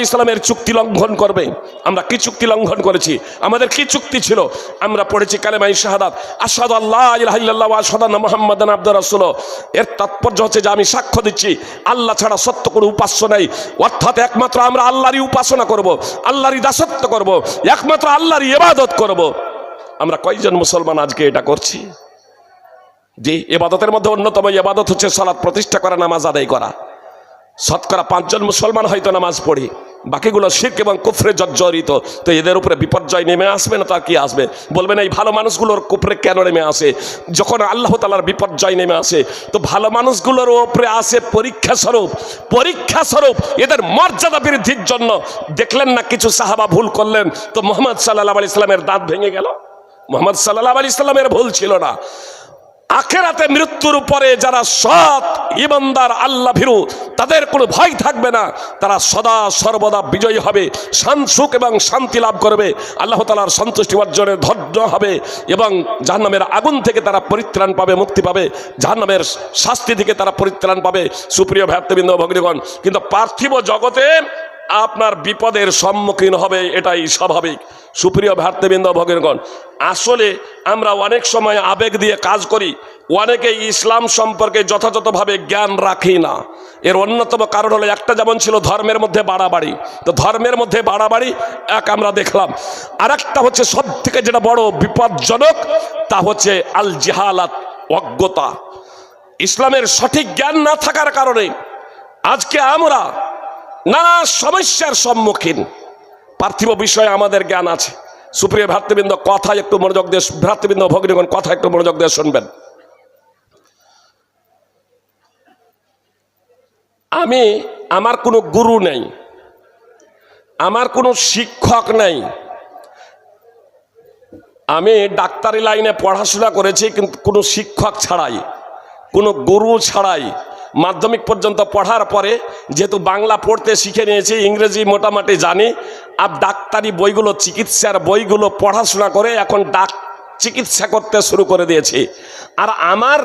[SPEAKER 1] ইসলামের চুক্তি লঙ্ঘন করবে। আমরা কি চুক্তি লঙ্ঘন করেছি? আমাদের কি চুক্তি ছিল? আমরা পড়েছি কালেমায়ে শাহাদাত, আশহাদু আল্লা ইলাহা ইল্লাল্লাহ ওয়া আশহাদু আন্না মুহাম্মাদান আবদুর রাসূলুহ। এর তাৎপর্য হচ্ছে যে আমি সাক্ষ্য দিচ্ছি আল্লাহ ছাড়া সত্য কোনো উপাস্য নাই, অর্থাৎ একমাত্র আমরা আল্লাহরই উপাসনা করব, আল্লাহরই দাসত্ব করব, একমাত্র আল্লাহরই ইবাদত করব। আমরা কয়জন মুসলমান আজকে এটা করছি? যে ইবাদতের মধ্যে অন্যতম ইবাদত হচ্ছে সালাত প্রতিষ্ঠা করা, নামাজ আদায় করা। শতকরা 5 জন মুসলমান হয়তো নামাজ পড়ি, বাকিগুলো শিরক এবং কুফরে জর্জরিত। তো এদের উপরে বিপর্যয় নেমে আসবে না? তার কি আসবে? বলবেন এই ভালো মানুষগুলোর কুফরে কেন নেমে আসে? যখন আল্লাহ তাআলার বিপর্যয় নেমে আসে তো ভালো মানুষগুলোর উপরে আসে পরীক্ষা স্বরূপ এদের মর্যাদা বৃদ্ধির জন্য। দেখলেন না কিছু সাহাবা ভুল করলেন, তো মুহাম্মদ সাল্লাল্লাহু আলাইহি সাল্লামের দাঁত ভেঙে গেল। মুহাম্মদ সাল্লাল্লাহু আলাইহি সাল্লামের ভুল ছিল না। আখিরাতে মৃত্যুর উপরে যারা সৎ ঈমানদার আল্লাহ ভীরু, তাদের কোনো ভয় থাকবে না, তারা সদা সর্বদা বিজয়ী হবে, সুখ এবং শান্তি লাভ করবে, আল্লাহ তাআলার সন্তুষ্টি অর্জনে ধৈর্য হবে এবং জাহান্নামের আগুন থেকে তারা পরিত্রাণ পাবে, মুক্তি পাবে, জাহান্নামের শাস্তি থেকে তারা পরিত্রাণ পাবে। সুপ্রিয় ভ্রাতৃবৃন্দ ভগ্নীগণ, কিন্তু পার্থিব জগতে আপনার বিপদের সম্মুখীন হবে, এটাই স্বাভাবিক। সুপ্রিয় ভ্রাতৃবৃন্দ ভগ্নীগণ, আসলে আমরা অনেক সময় আবেগ দিয়ে কাজ করি, অনেকে ইসলাম সম্পর্কে যথাযথভাবে জ্ঞান রাখি না। এর অন্যতম কারণ হলো একটা, যেমন ছিল ধর্মের মধ্যে বাড়াবাড়ি, তো ধর্মের মধ্যে বাড়াবাড়ি এক আমরা দেখলাম। আর একটা হচ্ছে সব থেকে যেটা বড় বিপজ্জনক, তা হচ্ছে আল জাহালাত, অজ্ঞতা। ইসলামের সঠিক জ্ঞান না থাকার কারণে আজকে আমরা নানা সমস্যার সম্মুখীন। পার্থিব বিষয়ে আমাদের জ্ঞান আছে। সুপ্রিয় ভ্রাতৃবৃন্দ, কথা একটু মনোযোগ দিয়ে, ভ্রাতৃবৃন্দ ভগ্নীগণ কথা একটু মনোযোগ দিয়ে শুনবেন। আমার কোনো গুরু নেই, আমার কোনো শিক্ষক নেই। আমি ডাক্তারি লাইনে পড়াশোনা করেছি, কিন্তু কোনো শিক্ষক ছাড়াই, কোনো গুরু ছাড়াই মাধ্যমিক পর্যন্ত পড়ার পরে যেহেতু বাংলা পড়তে শিখে নিয়েছি, ইংরেজি মোটামুটি জানি, আর ডাক্তারি বইগুলো, চিকিৎসার বইগুলো পড়াশোনা করে এখন চিকিৎসা করতে শুরু করে দিয়েছি। আর আমার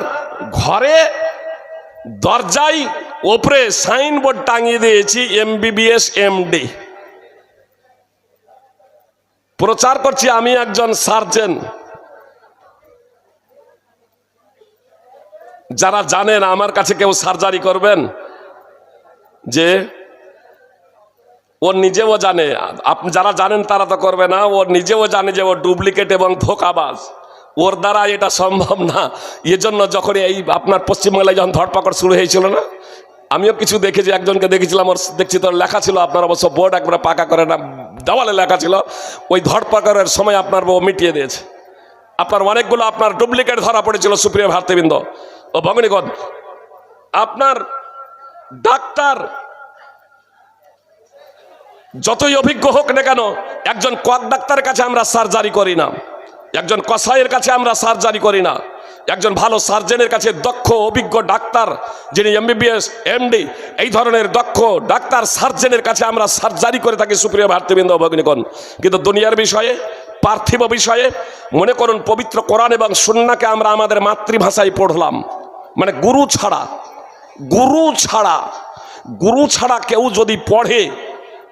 [SPEAKER 1] ঘরে দরজায় ওপরে সাইনবোর্ড টাঙিয়ে দিয়েছি MBBS MD। প্রচার করছি আমি একজন সার্জন। যারা জানেন আমার কাছে কেউ সার্জারি করবেন, যে ও নিজেও জানে, আপনি যারা জানেন তারা তো করবে না, ও নিজেও জানে যে ও ডুপ্লিকেট এবং ধোঁকাবাজ, ওর দ্বারা এটা সম্ভব না। এজন্য যখন এই আপনার পশ্চিমবাংলায় যখন ধরপাকড় শুরু হয়েছিল না, আমিও কিছু দেখেছি, একজনকে দেখেছিলাম, ওর দেখছি তোর লেখা ছিল, আপনার অবশ্য বোর্ড একবারে পাকা করে না, দেওয়ালে লেখা ছিল, ওই ধরপাকড়ের সময় আপনার বউ মিটিয়ে দিয়েছে। আপনার অনেকগুলো আপনার ডুপ্লিকেট ধরা পড়েছিল। সুপ্রিয় ভাতৃবৃন্দ ও ভগ্নীগণ, আপনার ডাক্তার যতই অভিজ্ঞ হোক না কেন, একজন কক ডাক্তারের কাছে আমরা সার্জারি করি না, একজন কসাইয়ের কাছে আমরা সার্জারি করি না, একজন ভালো সার্জনের কাছে, দক্ষ অভিজ্ঞ ডাক্তার যিনি MBBS MD এই ধরনের দক্ষ ডাক্তার সার্জনের কাছে আমরা সার্জারি করে থাকি। সুপ্রিয় ভাতৃবৃন্দ ভগ্নীগণ, কিন্তু দুনিয়ার বিষয়ে, পার্থিব বিষয়ে, মনে করুন পবিত্র কোরআন এবং সুন্নাহকে আমরা আমাদের মাতৃভাষায় পড়লাম, মানে গুরু ছাড়া কেউ যদি পড়ে,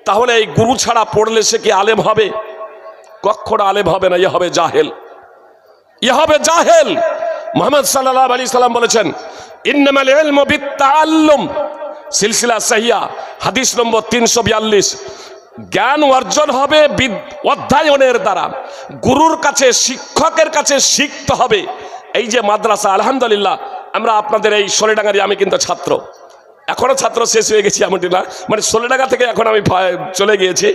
[SPEAKER 1] তাহলে এই গুরু ছাড়া পড়লে সে কি আলেম হবে? কখনো আলেম হবে না, এ হবে জাহেল। মুহাম্মদ সাল্লাল্লাহু আলাইহি সাল্লাম বলেছেন, ইন্নামাল ইলমু বিত্তাআল্লুম, সিলসিলা সাহিহা হাদিস নম্বর 342। জ্ঞান অর্জন হবে অধ্যয়নের দ্বারা, গুরুর কাছে, শিক্ষকের কাছে শিখতে হবে। এই যে মাদ্রাসা, আলহামদুলিল্লাহ, আমরা আপনাদের এই সোলেডাঙ্গারি, আমি কিন্তু ছাত্র, এখনো ছাত্র, শেষ হয়ে গেছি এমনটি না, মানে সোলেডাঙ্গা থেকে এখন আমি চলে গিয়েছি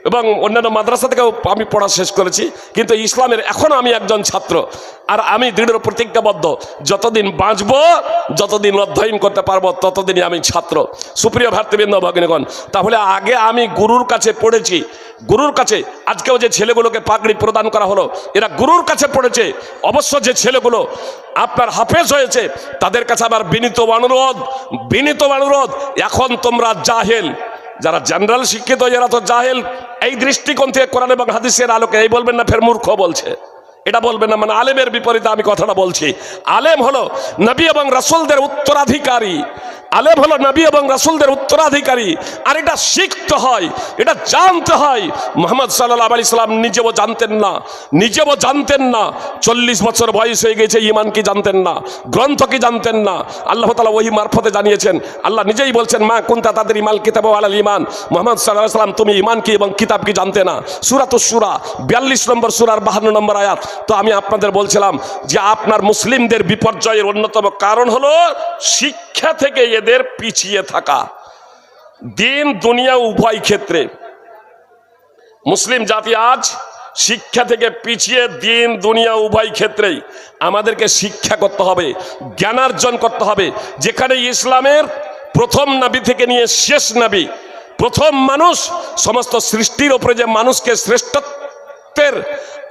[SPEAKER 1] এবং অন্যান্য মাদ্রাসা থেকেও আমি পড়া শেষ করেছি, কিন্তু ইসলামের এখনো আমি একজন ছাত্র। আর আমি দৃঢ় প্রতিজ্ঞাবদ্ধ, যতদিন বাঁচব, যতদিন অধ্যয়ন করতে পারবো, ততদিনই আমি ছাত্র। সুপ্রিয় ভাতৃবৃন্দ ভগ্নীগণ, তাহলে আগে আমি গুরুর কাছে পড়েছি, গুরুর কাছে। আজকেও যে ছেলেগুলোকে পাগড়ি প্রদান করা হলো, এরা গুরুর কাছে পড়েছে। অবশ্য যে ছেলেগুলো আপনার হাফেজ হয়েছে, তাদের কাছে আমার বিনীত অনুরোধ, এখন তোমরা জাহেল, যারা জেনারেল শিক্ষিত, এরা তো জাহেল। এই দৃষ্টিকোণ থেকে কোরআন এবং হাদিসের আলোকে এই বলবেন না ফের মূর্খ বলছে, এটা বলবেন না, মানে আলেমের বিপরীতে আমি কথাটা বলছি। আলেম হলো নবী এবং রাসূলদের উত্তরাধিকারী, আলেম হলো নবী এবং রাসূলদের উত্তরাধিকারী। আর এটা শিখতে হয়, এটা জানতে হয়। মুহাম্মদ সাল্লাল্লাহু আলাইহি সাল্লাম নিজেও জানতেন না। 40 বছর বয়স হয়ে গেছে, ঈমান কি জানতেন না, গ্রন্থ কি জানতেন না। আল্লাহ তাআলা ওহী মারফতে জানিয়েছেন। আল্লাহ নিজেই বলছেন, মা কুনতা তাদরি মাল কিতাব ওয়ালাল ঈমান, মুহাম্মদ সাল্লাল্লাহু আলাইহি সাল্লাম তুমি ঈমান কি এবং কিতাব কি জানতে না। সূরাতুশ শূরা 42 নম্বর সূরার 52 নম্বর আয়াত। তো আমি আপনাদের বলছিলাম যে আপনার মুসলিমদের বিপর্যয়ের অন্যতম কারণ হলো শিক্ষা থেকে এদের পিছিয়ে থাকা। দিন দুনিয়া উভয় ক্ষেত্রে মুসলিম জাতি আজ শিক্ষা থেকে পিছিয়ে, দিন দুনিয়া উভয় ক্ষেত্রেই আমাদেরকে শিক্ষা করতে হবে, জ্ঞানার্জন করতে হবে। যেখানে ইসলামের প্রথম নবী থেকে নিয়ে শেষ নবী, প্রথম মানুষ, সমস্ত সৃষ্টির উপরে যে মানুষকে শ্রেষ্ঠত্বের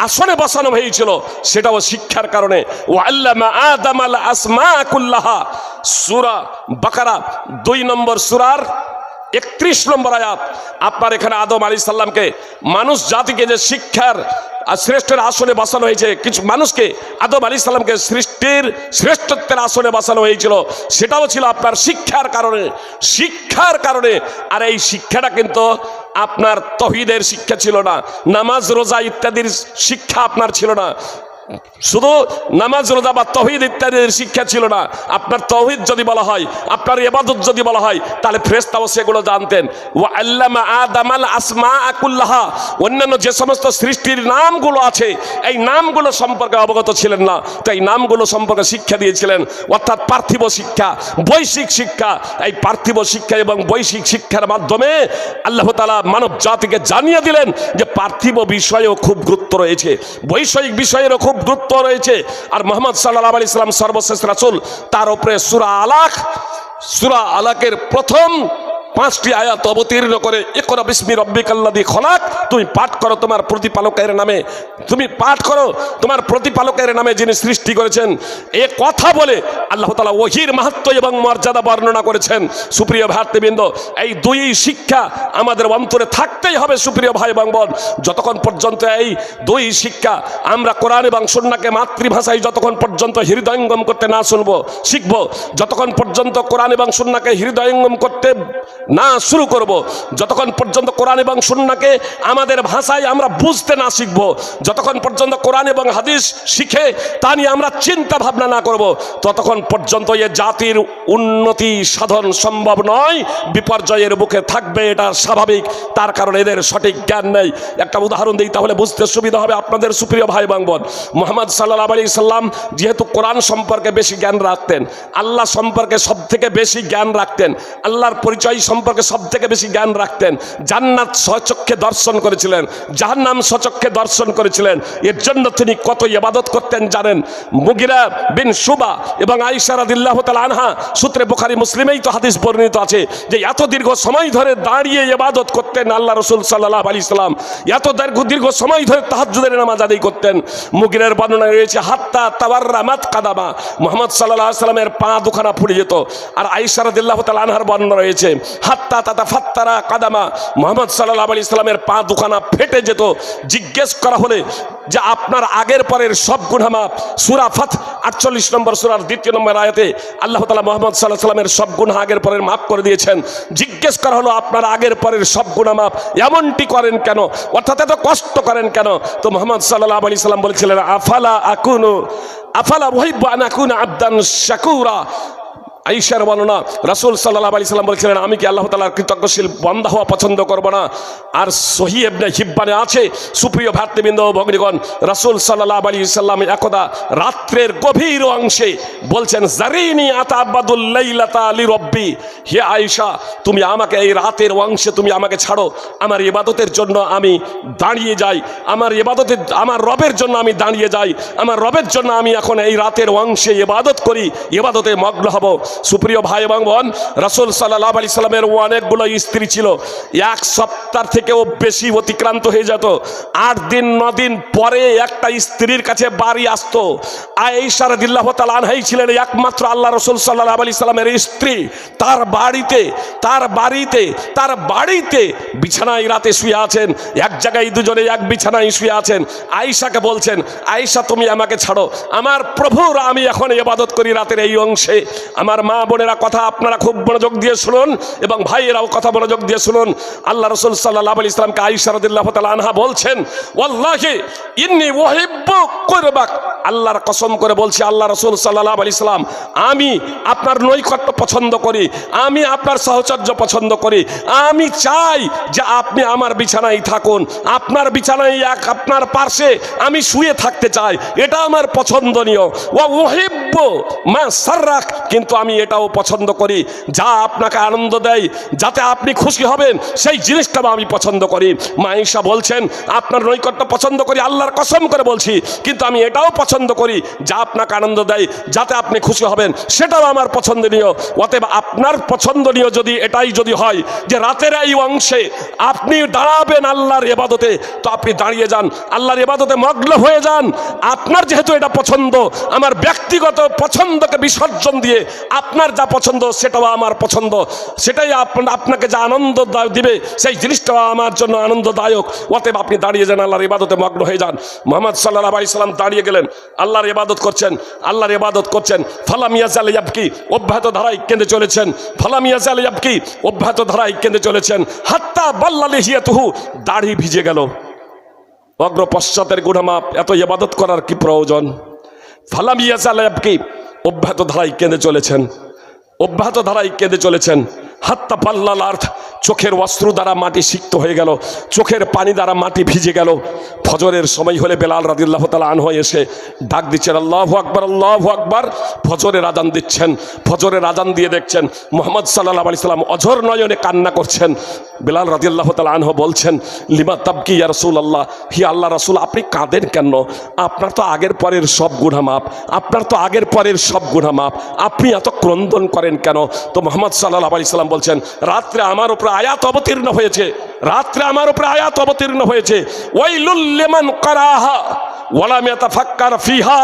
[SPEAKER 1] আসনে বসানো হয়েছিল, সেটাও শিক্ষার কারণে। ওয়াল্লামা আদামাল আসমা কুল্লাহা, সূরা বাকারা 2 নম্বর সূরার 31 নম্বর আয়াত। আপনার এখানে আদম আলাইহিস সালামকে, মানুষ জাতিকে যে শিক্ষার শ্রেষ্ঠের আসনে বসানো হয়েছে, কিছু মানুষকে আদম আলাইহিস সালামকে সৃষ্টির শ্রেষ্ঠত্বের আসনে বসানো হয়েছিল, সেটাও ছিল আপনার শিক্ষার কারণে। আর এই শিক্ষাটা কিন্তু আপনার তৌহিদের শিক্ষা ছিল না, নামাজ রোজা ইত্যাদির শিক্ষা আপনার ছিল না, শুধু নামাজ রোজা বা তৌহিদ ইত্যাদির শিক্ষা ছিল না। আপনার তৌহিদ যদি বলা হয়, আপনার ইবাদত যদি বলা হয়, তাহলে ফেরেশতাও সেগুলো জানতেন। ওয়া আল্লামা আদামাল আসমা কুল্লাহা, অন্যান্য যে সমস্ত সৃষ্টির নামগুলো আছে, এই নামগুলো সম্পর্কে অবগত ছিলেন না, তো এই নামগুলো সম্পর্কে শিক্ষা দিয়েছিলেন। অর্থাৎ পার্থিব শিক্ষা, বৈশ্বিক শিক্ষা। এই পার্থিব শিক্ষা এবং বৈশ্বিক শিক্ষার মাধ্যমে আল্লাহ তাআলা মানব জাতিকে জানিয়ে দিলেন যে পার্থিব বিষয়েও খুব গুরুত্ব রয়েছে, বৈষয়িক বিষয়েরও খুব গুরুত্ব রয়েছে। আর মুহাম্মদ সাল্লাল্লাহু আলাইহি সাল্লাম সর্বশেষ রাসূল, তার উপরে সূরা আলাকের প্রথম 5টি আয়াত অবতীর্ণ করে ইকরা বিসমি রাব্বিকাল্লাযী খলাক, তুমি পাঠ করো তোমার প্রতিপালকের নামে, তুমি পাঠ করো তোমার প্রতিপালকের নামে যিনি সৃষ্টি করেছেন। এ কথা বলে আল্লাহ তাআলা ওহীর মাহাত্ম্য এবং মর্যাদা বর্ণনা করেছেন। সুপ্রিয় ভাতৃবৃন্দ, এই দুই শিক্ষা আমাদের অন্তরে থাকতেই হবে সুপ্রিয় ভাই এবং বোন। যতক্ষণ পর্যন্ত এই দুই শিক্ষা আমরা কোরআন এবং সুন্নাহকে মাতৃভাষায় যতক্ষণ পর্যন্ত হৃদয়ঙ্গম করতে না শিখব, যতক্ষণ পর্যন্ত কোরআন এবং সুন্নাহকে হৃদয়ঙ্গম করতে না শুরু করব, যতক্ষণ পর্যন্ত কোরআন এবং সুন্নাহকে আমাদের ভাষায় আমরা বুঝতে না শিখব, যতক্ষণ পর্যন্ত কোরআন এবং হাদিস শিখে তা নিয়ে আমরা চিন্তা ভাবনা না করব, ততক্ষণ পর্যন্ত এ জাতির উন্নতি সাধন সম্ভব নয়, বিপর্যয়ের মুখে থাকবে, এটা স্বাভাবিক। তার কারণ এদের সঠিক জ্ঞান নেই। একটা উদাহরণ দিই তাহলে বুঝতে সুবিধা হবে আপনাদের সুপ্রিয় ভাই এবং বোন। মুহাম্মদ সাল্লাল্লাহু আলাইহি সাল্লাম যেহেতু কোরআন সম্পর্কে বেশি জ্ঞান রাখতেন, আল্লাহ সম্পর্কে সব থেকে বেশি জ্ঞান রাখতেন, আল্লাহর পরিচয় সম্পর্কে সব থেকে বেশি জ্ঞান রাখতেন, জান্নাত স্বচক্ষে দর্শন করেছিলেন, জাহান্নাম স্বচক্ষে দর্শন করেছিলেন, এর জন্য তিনি কত ইবাদত করতেন জানেন? মুগিরা বিন শুবা এবং আয়েশা রাদিয়াল্লাহু তাআলা আনহা সূত্রে বুখারী মুসলিমেই তো হাদিস বর্ণিত আছে যে এত দীর্ঘ সময় ধরে দাঁড়িয়ে ইবাদত করতেন আল্লাহ রাসূল সাল্লাল্লাহু আলাইহি সাল্লাম, এত দীর্ঘ সময় ধরে তাহাজ্জুদের নামাজ আদায় করতেন। মুগিরার বর্ণনা রয়েছে হাত্তা তাওয়াররামাত কাদামা, মুহাম্মদ সাল্লাল্লাহু আলাইহি সাল্লামের পা দুখানা ফুলে যেত। আর আয়েশা রাদিয়াল্লাহু তাআলা আনহার বর্ণনা রয়েছে হাত্তা তাতাফাত্তারা কাদামা, মুহাম্মদ সাল্লাল্লাহু আলাইহি সাল্লামের পা দুখানা ফেটে যেত। জিজ্ঞেস করা হলে যে আপনার আগের পরের সব গুনাহ মাফ, সূরা ফাত 48 নম্বর সূরার 2 নম্বর আয়াতে আল্লাহ তাআলা মুহাম্মদ সাল্লাল্লাহু আলাইহি সাল্লামের সব গুনাহ আগের পরের মাফ করে দিয়েছেন। জিজ্ঞেস করা হলো আপনার আগের পরের সব গুনাহ মাফ, এমনটি করেন কেন, অর্থাৎ এত কষ্ট করেন কেন? তো মুহাম্মদ সাল্লাল্লাহু আলাইহি সাল্লাম বলেছিলেন আফালা উহিব্বু আন আকুনা আবদান শাকুরা। আয়েশার বর্ণনা, রাসূল সাল্লাল্লাহু আলাইহি সাল্লাম বলেছিলেন আমি কি আল্লাহ তাআলার কৃতজ্ঞশীল বান্দা হওয়া পছন্দ করব না? আর সহিহ ইবনে হিব্বানে আছে সুপ্রিয় ভাতৃবৃন্দ ও ভগ্নীগণ, রাসূল সাল্লাল্লাহু আলাইহি সাল্লাম একদা রাত্রের গভীর অংশে বলছেন জারিনি আতাবাদুল লাইলাতা লিরাব্বি, হে আয়েশা তুমি আমাকে এই রাতের অংশে তুমি আমাকে ছাড়ো, আমার ইবাদতের জন্য আমি দাঁড়িয়ে যাই, আমার রবের জন্য আমি দাঁড়িয়ে যাই, আমার রবের জন্য আমি এখন এই রাতের অংশে ইবাদত করি, ইবাদতে মগ্ন হব। সুপ্রিয় ভাই এবং বোন, রাসূল সাল্লাল্লাহু আলাইহি সাল্লামের অনেকগুলো স্ত্রী ছিল, এক সপ্তাহ থেকেও বেশি অতিক্রান্ত হয়ে যেত। 8 দিন 9 দিন পরে একটা স্ত্রীর কাছে বাড়ি আসতো। আয়েশা রাদিয়াল্লাহু তাআলা আনহাই ছিলেন একমাত্র আল্লাহ রাসূল সাল্লাল্লাহু আলাইহি সাল্লামের স্ত্রী। তার বাড়িতে বিছানায় রাতে শুয়ে আছেন, এক জায়গায় দুজনে এক বিছানায় শুয়ে আছেন। আয়েশাকে বলছেন আয়েশা তুমি আমাকে ছাড়ো, আমার প্রভুর আমি এখন ইবাদত করি রাতের এই অংশে। আমার মা বোনেরা কথা আপনারা খুব মনোযোগ দিয়ে শুনুন এবং ভাইয়েরাও কথা মনোযোগ দিয়ে শুনুন। আল্লাহ রাসূল সাল্লাল্লাহু আলাইহি সাল্লামকে আয়েশা রাদিয়াল্লাহু তাআলা আনহা বলছেন ওয়াল্লাহি ইন্নী উহিব্বু কুরবাক, আল্লাহর কসম করে বলছি আল্লাহ রাসূল সাল্লাল্লাহু আলাইহি সাল্লাম আমি আপনার নৈকট্য পছন্দ করি, আমি আপনার সাহচর্য পছন্দ করি, আমি চাই যে আপনি আমার বিছানায় থাকুন, আপনার বিছানায় আপনার পাশে আমি শুয়ে থাকতে চাই, এটা আমার পছন্দনীয়। ওয়া উহিব্বু মা সাররাক, কিন্তু আমি এটাও পছন্দ করি যা আপনাকে আনন্দ দেয়, যাতে আপনি খুশি হবেন সেই জিনিসটা আমি পছন্দ করি। মা আয়েশা বলছেন আপনার নৈকট্য পছন্দ করি আল্লাহর কসম করে বলছি, কিন্তু আমি এটাও পছন্দ করি যা আপনাকে আনন্দ দেয়, যাতে আপনি খুশি হবেন সেটাও আমার পছন্দনীয়। অতএব আপনার পছন্দনীয় যদি এটাই যদি হয় যে রাতের এই অংশে আপনি দাঁড়াবেন আল্লাহর ইবাদতে, তো আপনি দাঁড়িয়ে যান, আল্লাহর ইবাদতে মগ্ন হয়ে যান। আপনার যেহেতু এটা পছন্দ, আমার ব্যক্তিগত পছন্দকে বিসর্জন দিয়ে আপনার যা পছন্দ সেটাও আমার পছন্দ, সেটাই আপনাকে যা আনন্দ দিবে সেই জিনিসটাও আমার জন্য আনন্দদায়ক। অতএব আপনি দাঁড়িয়ে যান, আল্লাহর ইবাদতে মগ্ন হয়ে যান। মুহাম্মদ সাল্লাল্লাহু আলাইহি সাল্লাম দাঁড়িয়ে গেলেন, আল্লাহর ইবাদত করছেন। ফালাম ইয়াজাল ইয়াবকি, অব্যাহত ধারায় কেঁদে চলেছেন। ফালাম ইয়াজাল ইয়াবকি, অব্যাহত ধারায় কেঁদে চলেছেন। হাত্তা বাল্লা লিহিয়াতুহু, দাড়ি ভিজে গেল। অগ্র পশ্চাতের গুনাহ মাপ, এত ইবাদত করার কি প্রয়োজন? ফালাম ইয়াজাল ইয়াবকি, অব্যাহত ধারায় কেঁদে চলেছেন। হাত্তা পাল্লাল আর্থ, চোখের অশ্রু দ্বারা মাটি সিক্ত হয়ে গেল, চোখের পানি দ্বারা মাটি ভিজে গেল। ফজরের সময় হলে বেলাল রাদিয়াল্লাহু তাআলা আনহু এসে ডাক দিচ্ছেন, আল্লাহু আকবার, আল্লাহু আকবার। ফজরের আজান দিচ্ছেন। ফজরের আজান দিয়ে দেখছেন মুহাম্মদ সাল্লাল্লাহু আলাইহি সাল্লাম অঝর নয়নে কান্না করছেন। বেলাল রাদিয়াল্লাহু তাআলা আনহু বলছেন, লিমা তাবকি ইয়া রাসূলুল্লাহ, হি আল্লাহ রাসূল, আপনি কাঁদেন কেন? আপনার তো আগের পরের সব গুনাহ মাপ, আপনার তো আগের পরের সব গুনাহ মাপ, আপনি এত ক্রন্দন করেন কেন? তো মুহাম্মদ সাল্লাল্লাহু আলাইহি সাল্লাম বলছেন, রাত্রে আমার উপরে আয়াত অবতীর্ণ হয়েছে, রাত্রে আমার উপরে আয়াত অবতীর্ণ হয়েছে, ওয়াইলুল লিমান কারাহা ওয়া লাম ইয়াতাফাক্কার ফিহা।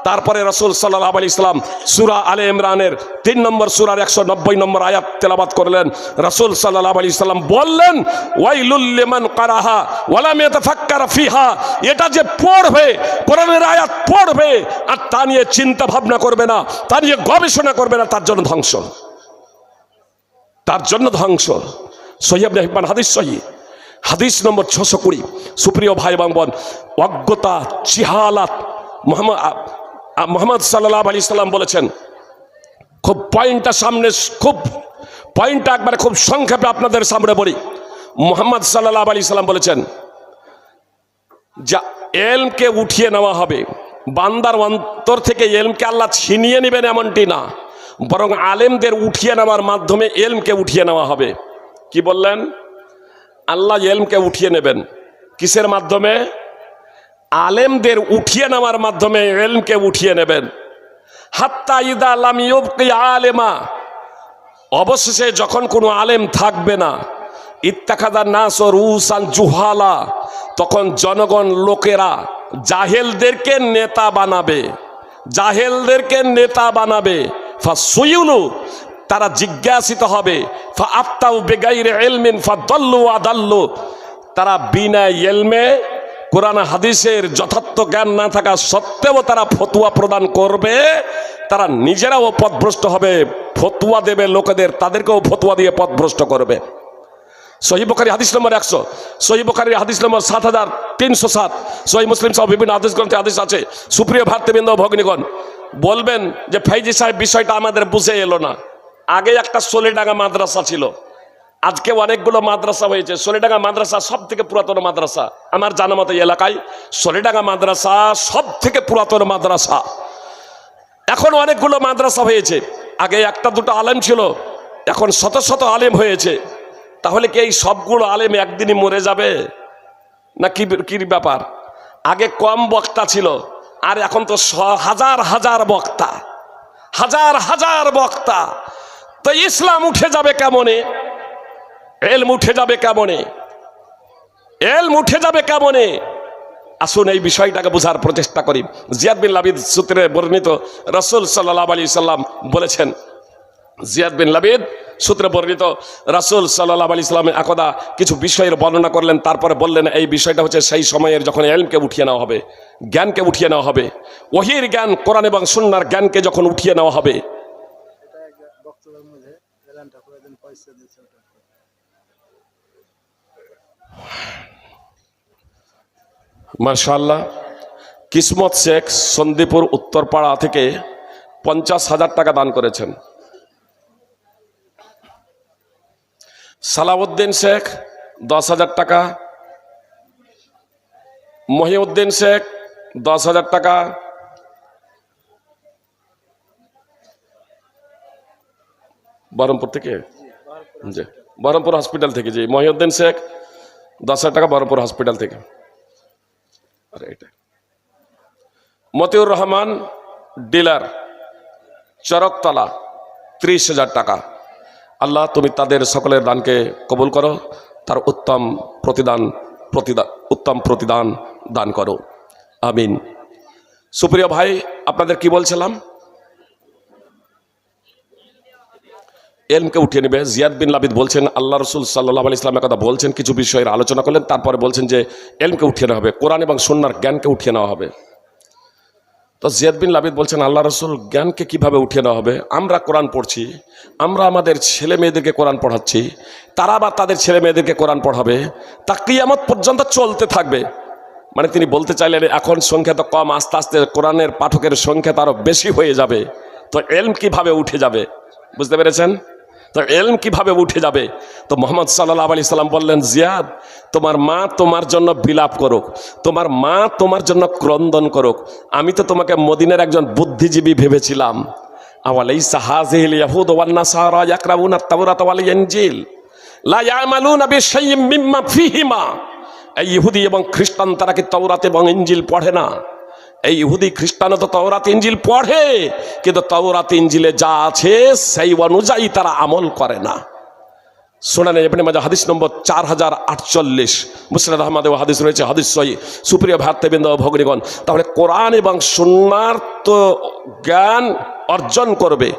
[SPEAKER 1] তারপরে রাসূল সাল্লাল্লাহু আলাইহি সাল্লাম সূরা আলে ইমরানের 3 নম্বর সূরার 190 নম্বর আয়াত তেলাওয়াত করলেন। রাসূল সাল্লাল্লাহু আলাইহি সাল্লাম বললেন, ওয়াইলুল লিমান কারাহা ওয়া লাম ইয়াতাফাক্কার ফিহা। এটা যে পড়বে, কোরআনের আয়াত পড়বে আর তা নিয়ে চিন্তা ভাবনা করবে না, তা নিয়ে গবেষণা করবে না, তার জন্য ধ্বংস, তার জন্য ধ্বংস। সহিহ ইবনে হিব্বান হাদিস, সহিহ হাদিস নম্বর 620। সুপ্রিয় ভাই এবং বোন, অজ্ঞতা, জিহালাত, মুহাম্মদ সাল্লাল্লাহু আলাইহি সাল্লাম বলেছেন, খুব পয়েন্টটা সামনে, খুব পয়েন্টটা একবারে খুব সংক্ষেপে আপনাদের সামনে বলি। মুহাম্মদ সাল্লাল্লাহু আলাইহি সাল্লাম বলেছেন, যা এলমকে উঠিয়ে নেওয়া হবে, বান্দার অন্তর থেকে এলমকে আল্লাহ ছিনিয়ে নেবেন এমনটি না, বরং আলেমদের উঠিয়ে নেওয়ার মাধ্যমে এলমকে উঠিয়ে নেওয়া হবে। কি বললেন? আল্লাহ এলমকে উঠিয়ে নেবেন কিসের মাধ্যমে? আলেমদের উঠিয়ে নেওয়ার মাধ্যমে এলমকে উঠিয়ে নেবেন। হাত্তা ইদা লাম ইউবকি আলেমা, অবশেষে যখন কোনো আলেম থাকবে না, ইত্তাখাযা নাস রুসান জুহালা, তখন জনগণ, লোকেরা জাহেলদেরকে নেতা বানাবে, জাহেলদেরকে নেতা বানাবে। ফাসুইলু, তারা জিজ্ঞাসিত হবে, ফা আফতাউ বিগাইরি ইলমিন ফাদাল্লু আদাল্লু, তারা বিনা ইলমে, কোরআন হাদিসের যথার্থ জ্ঞান না থাকা সত্ত্বেও তারা ফতোয়া প্রদান করবে, তারা নিজেরাও পথভ্রষ্ট হবে, ফতোয়া দেবে লোকেদের, তাদেরকেও ফতোয়া দিয়ে পথভ্রষ্ট করবে। সহিহ বুখারী হাদিস নম্বর 100, সহিহ বুখারী হাদিস নম্বর 7307, সহিহ মুসলিম সহ বিভিন্ন হাদিস গ্রন্থে হাদিস আছে। সুপ্রিয় ভাতৃবৃন্দ, ভগ্নীগণ, বলবেন যে ফাইজি সাহেব বিষয়টা আমাদের বুঝে এলো না। আগে একটা সোলেডাঙ্গা মাদ্রাসা ছিল, আজকে অনেকগুলো মাদ্রাসা হয়েছে। সোলেডাঙ্গা মাদ্রাসা সব থেকে পুরাতন মাদ্রাসা আমার জানা মতো এলাকায়। সোলেডাঙ্গা মাদ্রাসা সব থেকে পুরাতন মাদ্রাসা। এখন অনেকগুলো মাদ্রাসা হয়েছে। আগে একটা দুটো আলেম ছিল, এখন শত শত আলেম হয়েছে। তাহলে কি এই সবগুলো আলেম একদিনই মরে যাবে না কি ব্যাপার? আগে কম বক্তা ছিল, আর এখন তো হাজার হাজার বক্তা, হাজার হাজার বক্তা। তো ইসলাম উঠে যাবে কেমনে? এলম উঠে যাবে কেমনে? এলম উঠে যাবে কেমনে? আসুন এই বিষয়টাকে বোঝার প্রচেষ্টা করি। জিয়াদ বিন লাবিদ সূত্রে বর্ণিত, রাসূল সাল্লাল্লাহু আলাইহি সাল্লাম বলেছেন, জিয়াদ বিন লাবিদ সূত্রে বর্ণিত, রাসূল সাল্লাল্লাহু আলাইহি সাল্লাম একদা কিছু বিষয়ের বর্ণনা করলেন, তারপরে বললেন এই বিষয়টা হচ্ছে সেই সময়ের যখন ইলমকে উঠিয়ে নেওয়া হবে, জ্ঞানকে উঠিয়ে নেওয়া হবে, ওহীর জ্ঞান, কোরআন এবং সুন্নাহর জ্ঞানকে যখন উঠিয়ে নেওয়া হবে। মাশাআল্লাহ, কিসমত শেখ সন্দীপুর উত্তরপাড়া থেকে 50,000 টাকা দান করেছেন। সালাউদ্দিন শেখ 10,000 টাকা, মহিউদ্দিন শেখ 10,000 টাকা, বহরমপুর থেকে, জি বহরমপুর হসপিটাল থেকে, জি মহিউদ্দিন শেখ 10,000 টাকা বহরমপুর হসপিটাল থেকে। মতিউর রহমান ডিলার চরকতলা 30,000 টাকা। আল্লাহ তুমি তাদের সকলের দানকে কবুল করো, তার উত্তম প্রতিদান দান করো, আমিন। সুপ্রিয় ভাই, আপনাদের কি বলছিলাম? এলমকে উঠিয়ে নেবে। জিয়াদ বিন লাবিদ বলছেন, আল্লাহ রসুল সাল্লাল্লাহু আলাইহি ওয়াসাল্লামের কথা বলছেন, কিছু বিষয়ের আলোচনা করলেন, তারপরে বলছেন যে এলমকে উঠিয়ে নেওয়া হবে, কোরআন এবং সুন্নাহর জ্ঞানকে উঠিয়ে নেওয়া হবে। তো জিয়াদ বিন লাবিদ বলছেন, আল্লাহ রসুল জ্ঞানকে কিভাবে উঠিয়ে নেওয়া হবে? আমরা কোরআন পড়ছি, আমরা আমাদের ছেলে মেয়েদেরকে কোরআন পড়াচ্ছি, তারা আবার তাদের ছেলে মেয়েদেরকে কোরআন পড়াবে, তা কিয়ামত পর্যন্ত চলতে থাকবে। মানে তিনি বলতে চাইলেন এখন সংখ্যা তো কম, আস্তে আস্তে কোরআনের পাঠকের সংখ্যা তো আরো বেশি হয়ে যাবে, তো এলম কিভাবে উঠে যাবে? বুঝতে পেরেছেন? তো এলম কিভাবে উঠে যাবে? তো মোহাম্মদ সাল্লাল্লাহু আলাইহি সাল্লাম বললেন, জিয়াদ, তোমার মা তোমার জন্য বিলাপ করুক, তোমার মা তোমার জন্য ক্রন্দন করুক। আমি তো তোমাকে মদিনার একজন বুদ্ধিজীবী ভেবেছিলাম। আওয়ালাইসা হাযিহিল ইয়াহুদ ওয়ান নাসারা ইয়াকরাউনা আত-তাওরাত ওয়াল ইনজিল লা ইয়ামালুনা বিশাইইম মিম্মা ফীহিমা। এই ইহুদি এবং খ্রিস্টান তারা কি তাওরাত এবং ইনজিল পড়ে না? এই ইহুদি খ্রিস্টানও তো তাওরাত ইনজিল পড়ে, কিন্তু তাওরাত ইনজিলে যা আছে সেই অনুযায়ী তারা আমল করে না। সুনানে ইবনে মাজাহ হাদিস নম্বর 4048, মুসনাদ আহমদে হাদিস রয়েছে, হাদিস সহিহ। সুপ্রিয় ভাতৃবৃন্দ ও ভগ্নীগণ, তাহলে কোরআন এবং সুন্নাহর তো জ্ঞান অর্জন করবে,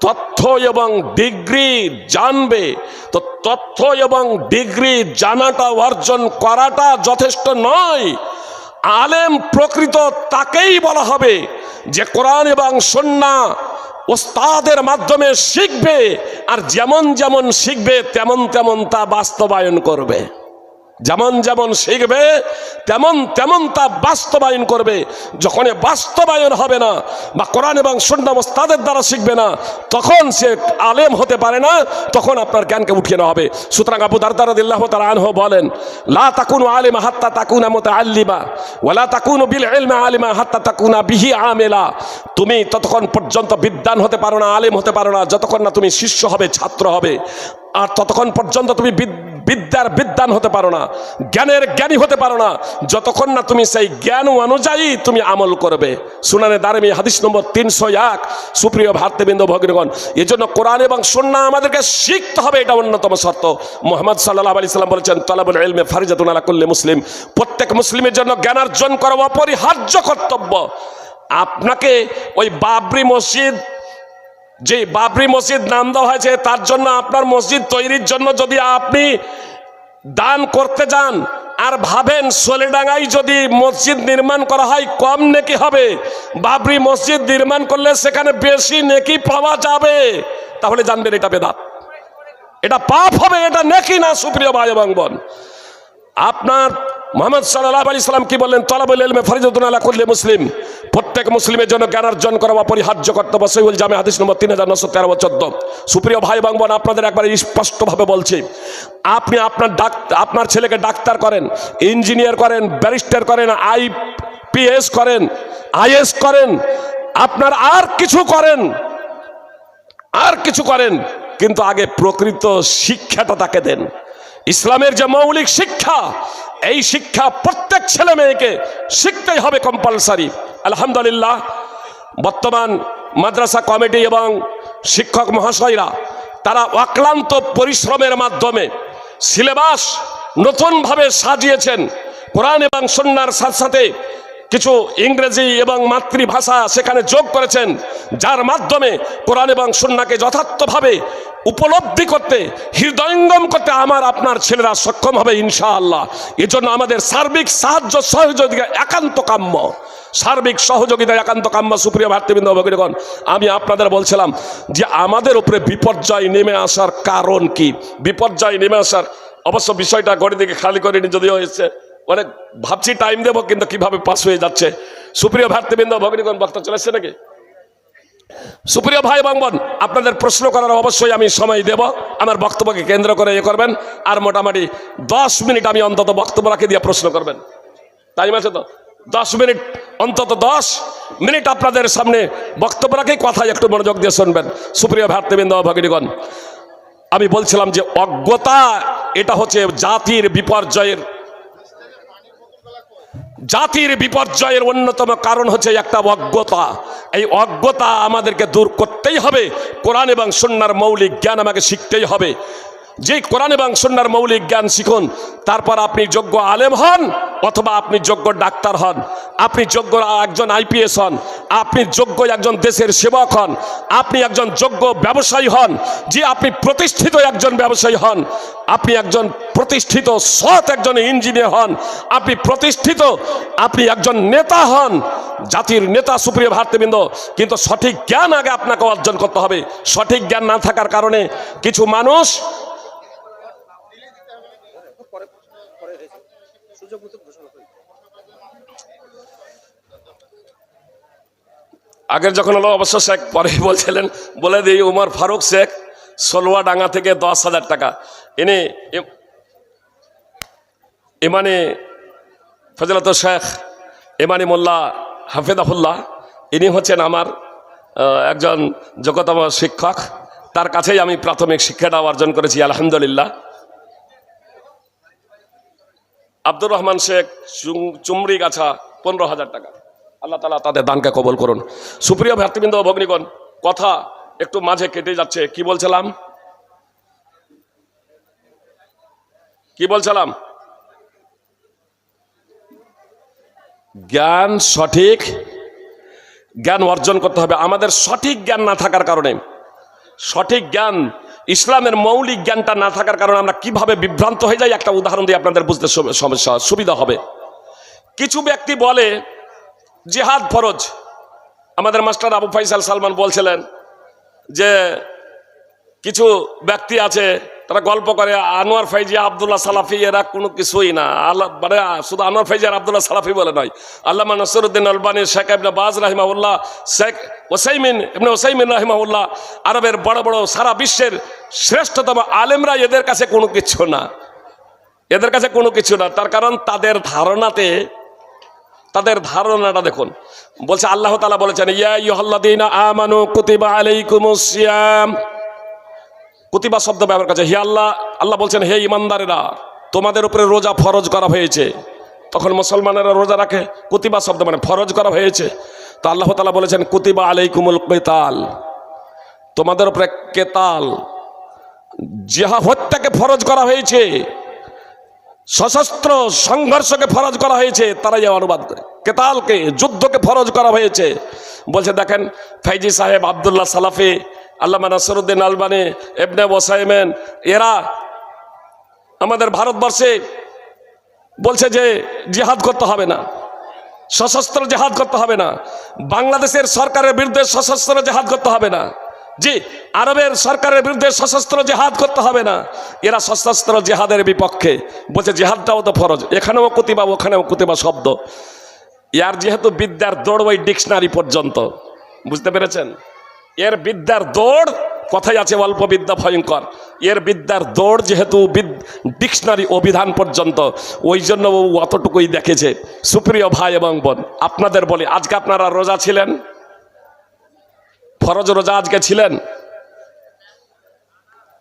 [SPEAKER 1] তথ্য এবং ডিগ্রি জানবে। তো তথ্য এবং ডিগ্রি জানাটা অর্জন করাটা যথেষ্ট নয়। আলেম প্রকৃত তাকেই বলা হবে যে কোরআন এবং সুন্নাহ ওস্তাদের মাধ্যমে শিখবে, আর যেমন যেমন শিখবে তেমন তেমন তা বাস্তবায়ন করবে। যেমন যেমন শিখবে তেমন তেমন তা বাস্তবায়ন করবে। যখন বাস্তবায়ন হবে না বা কোরআন এবং সুন্নাহ ওস্তাদের দ্বারা শিখবে না, তখন সে আলেম হতে পারে না, তখন আপনার জ্ঞানকে উঠিয়ে নেওয়া হবে। সুতরাং আবু দারদা রাদিয়াল্লাহু তাআলা আনহু বলেন, লা তাকুনু আলিমা হাত্তা তাকুনা মুতাআল্লিমা ওয়া লা তাকুনু বিল ইলমি আলিমা হাত্তা তাকুনা বিহি আমিলা। তুমি ততক্ষণ পর্যন্ত বিদ্বান হতে পারো না, আলেম হতে পারো না, যতক্ষণ না তুমি শিষ্য হবে, ছাত্র হবে। আর ততক্ষণ পর্যন্ত তুমি বিদ্যার বিদ্বান হতে পারো না, জ্ঞানের জ্ঞানী হতে পারো না, যতক্ষণ না তুমি সেই জ্ঞান অনুযায়ী তুমি আমল করবে। সুনানে দারমি হাদিস নম্বর 301। সুপ্রিয় ভাতৃবৃন্দ ভগ্নীগণ, এই জন্য কোরআন এবং সুন্নাহ আমাদেরকে শিখতে হবে, এটা অন্যতম শর্ত। মুহাম্মদ সাল্লাল্লাহু আলাইহি সাল্লাম বলেছেন, তালাবুল ইলমি ফারিজাতুন আলা কুল্লি মুসলিম। প্রত্যেক মুসলিমের জন্য জ্ঞানার্জন করা অপরিহার্য কর্তব্য। আপনাকে ওই বাবরি মসজিদ, যে বাবরি মসজিদ নাম দেওয়া হয়েছে, তার জন্য আপনার মসজিদ তৈরির জন্য যদি আপনি দান করতে যান আর ভাবেন সোলেডাঙ্গায় যদি মসজিদ নির্মাণ করা হয় কম নেকি হবে, বাবরি মসজিদ নির্মাণ করলে সেখানে বেশি নেকি পাওয়া যাবে, তাহলে জানবেন এটা বেদাত, এটা পাপ হবে, এটা নেকি না। সুপ্রিয় ভাই এবং বোন, আপনার মুহাম্মদ সাল্লাল্লাহু আলাইহি সাল্লাম কি বললেন? তালাবুল ইলমি ফারিজাতুন আলা কুল্লি মুসলিম। প্রত্যেক মুসলিমের জন্য জ্ঞানার্জন করা অপরিহার্য কর্তব্য। সহিহুল জামে হাদিস নম্বর 3913-14। সুপ্রিয় ভাই এবং বোন, আপনাদের একবার স্পষ্টভাবে বলছি, আপনি আপনার ছেলেকে ডাক্তার করেন, ইঞ্জিনিয়ার করেন, ব্যারিস্টার করেন, আইপিএস করেন, আইএস করেন, আপনার আর কিছু করেন, কিন্তু আগে প্রকৃত শিক্ষাটা তাকে দেন। ইসলামের যে মৌলিক শিক্ষা, এই শিক্ষা প্রত্যেক ছেলে মেয়েকে শিখতেই হবে, কম্পালসারি। আলহামদুলিল্লাহ, বর্তমান মাদ্রাসা কমিটি এবং শিক্ষক মহাশয়রা তারা অক্লান্ত পরিশ্রমের মাধ্যমে সিলেবাস নতুনভাবে সাজিয়েছেন। কোরআন এবং সুন্নাহর সাথে সাথে কিছু ইংরেজি এবং মাতৃভাষা সেখানে যোগ করেছেন, যার মাধ্যমে কোরআন এবং সুন্নাহকে যথার্থভাবে উপলব্ধি করতে, হৃদয়ঙ্গম করতে আমার আপনার ছেলেরা সক্ষম হবে ইনশাআল্লাহ। এজন্য আমাদের সার্বিক সাহায্য সহযোগিতা একান্ত কাম্য, সার্বিক সহযোগিতা একান্ত কাম্য। সুপ্রিয় ভাতৃবৃন্দ ভগ্নীগণ, আমি আপনাদের বলছিলাম যে আমাদের উপরে বিপর্যয় নেমে আসার কারণ কি? বিপর্যয় নেমে আসার অবশ্য বিষয়টা গড়ি দিকে খালি করিনি, যদিও হয়েছে অনেক ভাবছি টাইম দেবো, কিন্তু কিভাবে পাস হয়ে যাচ্ছে। সুপ্রিয় ভাতৃবৃন্দ ভগ্নীগণ, বক্তা চলে এসছে নাকি? সুপ্রিয় ভাই এবং বোন, আপনাদের প্রশ্ন করার অবশ্যই আমি সময় দেব, আমার বক্তব্যকে কেন্দ্র করে করবেন। আর মোটামুটি 10 মিনিট আমি অন্তত বক্তব্য রাখে দিয়ে প্রশ্ন করবেন। টাইম আছে তো? 10 মিনিট, অন্তত 10 মিনিট আপনাদের সামনে বক্তব্য রাখে কথায় একটু মনোযোগ দিয়ে শুনবেন। সুপ্রিয় ভাতৃবৃন্দ ভগ্নীগণ, আমি বলছিলাম যে অজ্ঞতা এটা হচ্ছে জাতির বিপর্যয়ের অন্যতম কারণ হচ্ছে একটা অজ্ঞতা। এই অজ্ঞতা আমাদেরকে দূর করতেই হবে। কোরআন এবং সুন্নাহর মৌলিক জ্ঞান আমাকে শিখতেই হবে। যে কোরআন এবং সুন্নাহর মৌলিক জ্ঞান শিখুন, তারপর আপনি যোগ্য আলেম হন, অথবা আপনি যোগ্য ডাক্তার হন, আপনি যোগ্য একজন আইপিএস হন, আপনি যোগ্য একজন দেশের সেবক হন, আপনি একজন যোগ্য ব্যবসায়ী হন, যে আপনি প্রতিষ্ঠিত একজন ব্যবসায়ী হন, আপনি একজন প্রতিষ্ঠিত সৎ একজন ইঞ্জিনিয়ার হন, আপনি একজন নেতা হন, জাতির নেতা। সুপ্রিয় ভাতৃবৃন্দ, কিন্তু সঠিক জ্ঞান আগে আপনাকে অর্জন করতে হবে। সঠিক জ্ঞান না থাকার কারণে কিছু মানুষ আগের যখন হলো অবশ্য শেখ পরে বলছিলেন, বলে দিই উমর ফারুক শেখ সলুয়াডাঙ্গা থেকে 10,000 টাকা এনে ইমানি ফজলত শেখ ইমানি মোল্লা হাফেজাহুল্লাহ, ইনি হচ্ছেন আমার একজন যোগ্যতম শিক্ষক। তার কাছেই আমি প্রাথমিক শিক্ষাটা অর্জন করেছি আলহামদুলিল্লাহ। আব্দুর রহমান শেখ চুমরি গাছা 15,000 টাকা। আল্লাহ তাআলা তাদের দানকে কবুল করুন। সুপ্রিয় ভ্রাতৃবৃন্দ ও ভগ্নীগণ, কথা একটু মাঝে কেটে যাচ্ছে। কি বলছিলাম? জ্ঞান, সঠিক জ্ঞান অর্জন করতে হবে। আমাদের সঠিক জ্ঞান না থাকার কারণে, সঠিক জ্ঞান ইসলামের মৌলিক জ্ঞানটা না থাকার কারণে আমরা কিভাবে বিভ্রান্ত হয়ে যাই একটা উদাহরণ দিয়ে আপনাদের বুঝতে সুবিধা হবে। কিছু ব্যক্তি বলে জিহাদ ফরজ। আমাদের মাস্টার আবু ফাইসাল সালমান বলছিলেন যে কিছু ব্যক্তি আছে তারা গল্প করে আনোয়ার ফাইজি, আব্দুল্লাহ সালাফি এরা কোনো কিছুই না। আল্লাহ মানে শুধু আনোয়ার ফাইজি আর আব্দুল্লাহ সালাফি বলে নয়, আল্লামা নসরুদ্দিন আলবানী, শেখ ইবনে বাজ রাহিমাহুল্লাহ, শেখ ইবনে ওসাইমিন রাহিমাহুল্লাহ, আরবের বড় বড় সারা বিশ্বের শ্রেষ্ঠতম আলেমরা এদের কাছে কোনো কিছু না, এদের কাছে কোনো কিছু না। তার কারণ তাদের ধারণাটা দেখুন। বলছে আল্লাহ তাআলা বলেছেন ইয়া আইয়ুহাল্লাযীনা আমানু কুতিবা আলাইকুমুস সিয়াম। কুতিবা শব্দ ব্যবহার করেছে। হে আল্লাহ বলছেন হে ইমানদারেরা, তোমাদের উপরে রোজা ফরজ করা হয়েছে। তখন মুসলমানেরা রোজা রাখে। কুতিবা শব্দ মানে ফরজ করা হয়েছে। তো আল্লাহ তাআলা বলেছেন কুতিবা আলাইকুমুল কিতাল, তোমাদের উপরে কেতাল জিহাদ হত্যাকে ফরজ করা হয়েছে, সশস্ত্র সংঘর্ষকে ফরজ করা হয়েছে। তারাই অনুবাদ করে কেতালকে, যুদ্ধকে ফরজ করা হয়েছে। বলছে দেখেন ফাইজি সাহেব, আব্দুল্লাহ সালাফি, আল্লামা নসরুদ্দিন আলবানী, ইবনে ওসাইমিন এরা আমাদের ভারতবর্ষে বলছে যে জিহাদ করতে হবে না, সশস্ত্র জিহাদ করতে হবে না। বাংলাদেশের সরকারের বিরুদ্ধে সশস্ত্র জিহাদ করতে হবে না। জি, আরবের সরকারের বিরুদ্ধে সশস্ত্র জিহাদ করতে হবে না। এরা সশস্ত্র জিহাদের বিপক্ষে। বলছে জিহাদটাও তো ফরজ। এখানেও কুতিবা, ওখানেও কুতিবা শব্দ। ইয়ার যেহেতু বিদ্যার দৌড় ওই ডিকশনারি পর্যন্ত, বুঝতে পেরেছেন? এর বিদ্যার দৌড়, কথাই আছে অল্প বিদ্যা ভয়ঙ্কর। এর বিদ্যার দৌড় যেহেতু ডিকশনারি অভিধান পর্যন্ত, ওই জন্য ও অতটুকুই দেখেছে। সুপ্রিয় ভাই এবং বোন, আপনাদের বলি, আজকে আপনারা রোজা ছিলেন, ফরজ রোজা আজকে ছিলেন?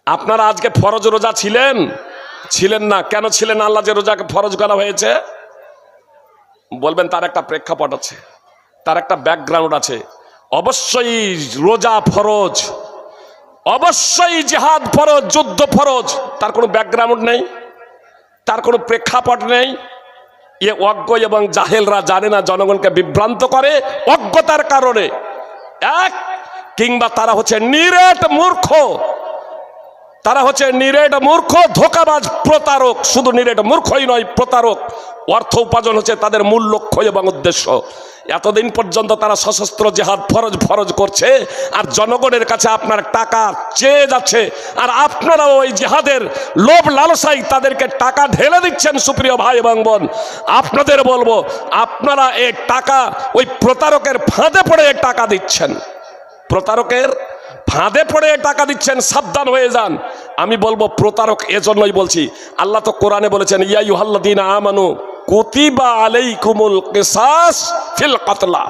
[SPEAKER 1] আপনারা আজকে ফরজ রোজা ছিলেন না। কেন ছিলেন? আল্লাহ যে রোজাকে ফরজ করা হয়েছে, বলবেন তার একটা প্রেক্ষাপট আছে, তার একটা ব্যাকগ্রাউন্ড আছে। অবশ্যই রোজা ফরজ, অবশ্যই জিহাদ ফরজ, যুদ্ধ ফরজ। তার কোনো ব্যাকগ্রাউন্ড নেই, তার কোনো প্রেক্ষাপট নেই। এ অজ্ঞ এবং জাহেলরা জানে না, জনগণকে বিভ্রান্ত করে অজ্ঞতার কারণে। কিংবা তারা হচ্ছে নিরেট মূর্খ, ধোঁকাবাজ, প্রতারক। শুধু নিরেট মূর্খই নয়, প্রতারক। অর্থ উপার্জন হচ্ছে তাদের মূল লক্ষ্য এবং উদ্দেশ্য। এতদিন পর্যন্ত তারা সশস্ত্র জিহাদ ফরজ করছে, আর জনগণের কাছে আপনার টাকা চেয়ে যাচ্ছে, আর আপনারা ওই জিহাদের লোভ লালসায় তাদেরকে টাকা ঢেলে দিচ্ছেন। সুপ্রিয় ভাই এবং বোন, আপনাদের বলবো, আপনারা এই টাকা ওই প্রতারকের ফাঁদে পড়ে টাকা দিচ্ছেন, প্রতারকের ফাঁদে পড়ে টাকা দিচ্ছেন। সাবধান হয়ে যান। আমি বলবো প্রতারক এজন্যই বলছি, আল্লাহ তো কোরআনে বলেছেন ইয়া আইয়ুহাল্লাযীনা আমানু কুতিবা আলাইকুমুল কিসাস ফিল কাতলা।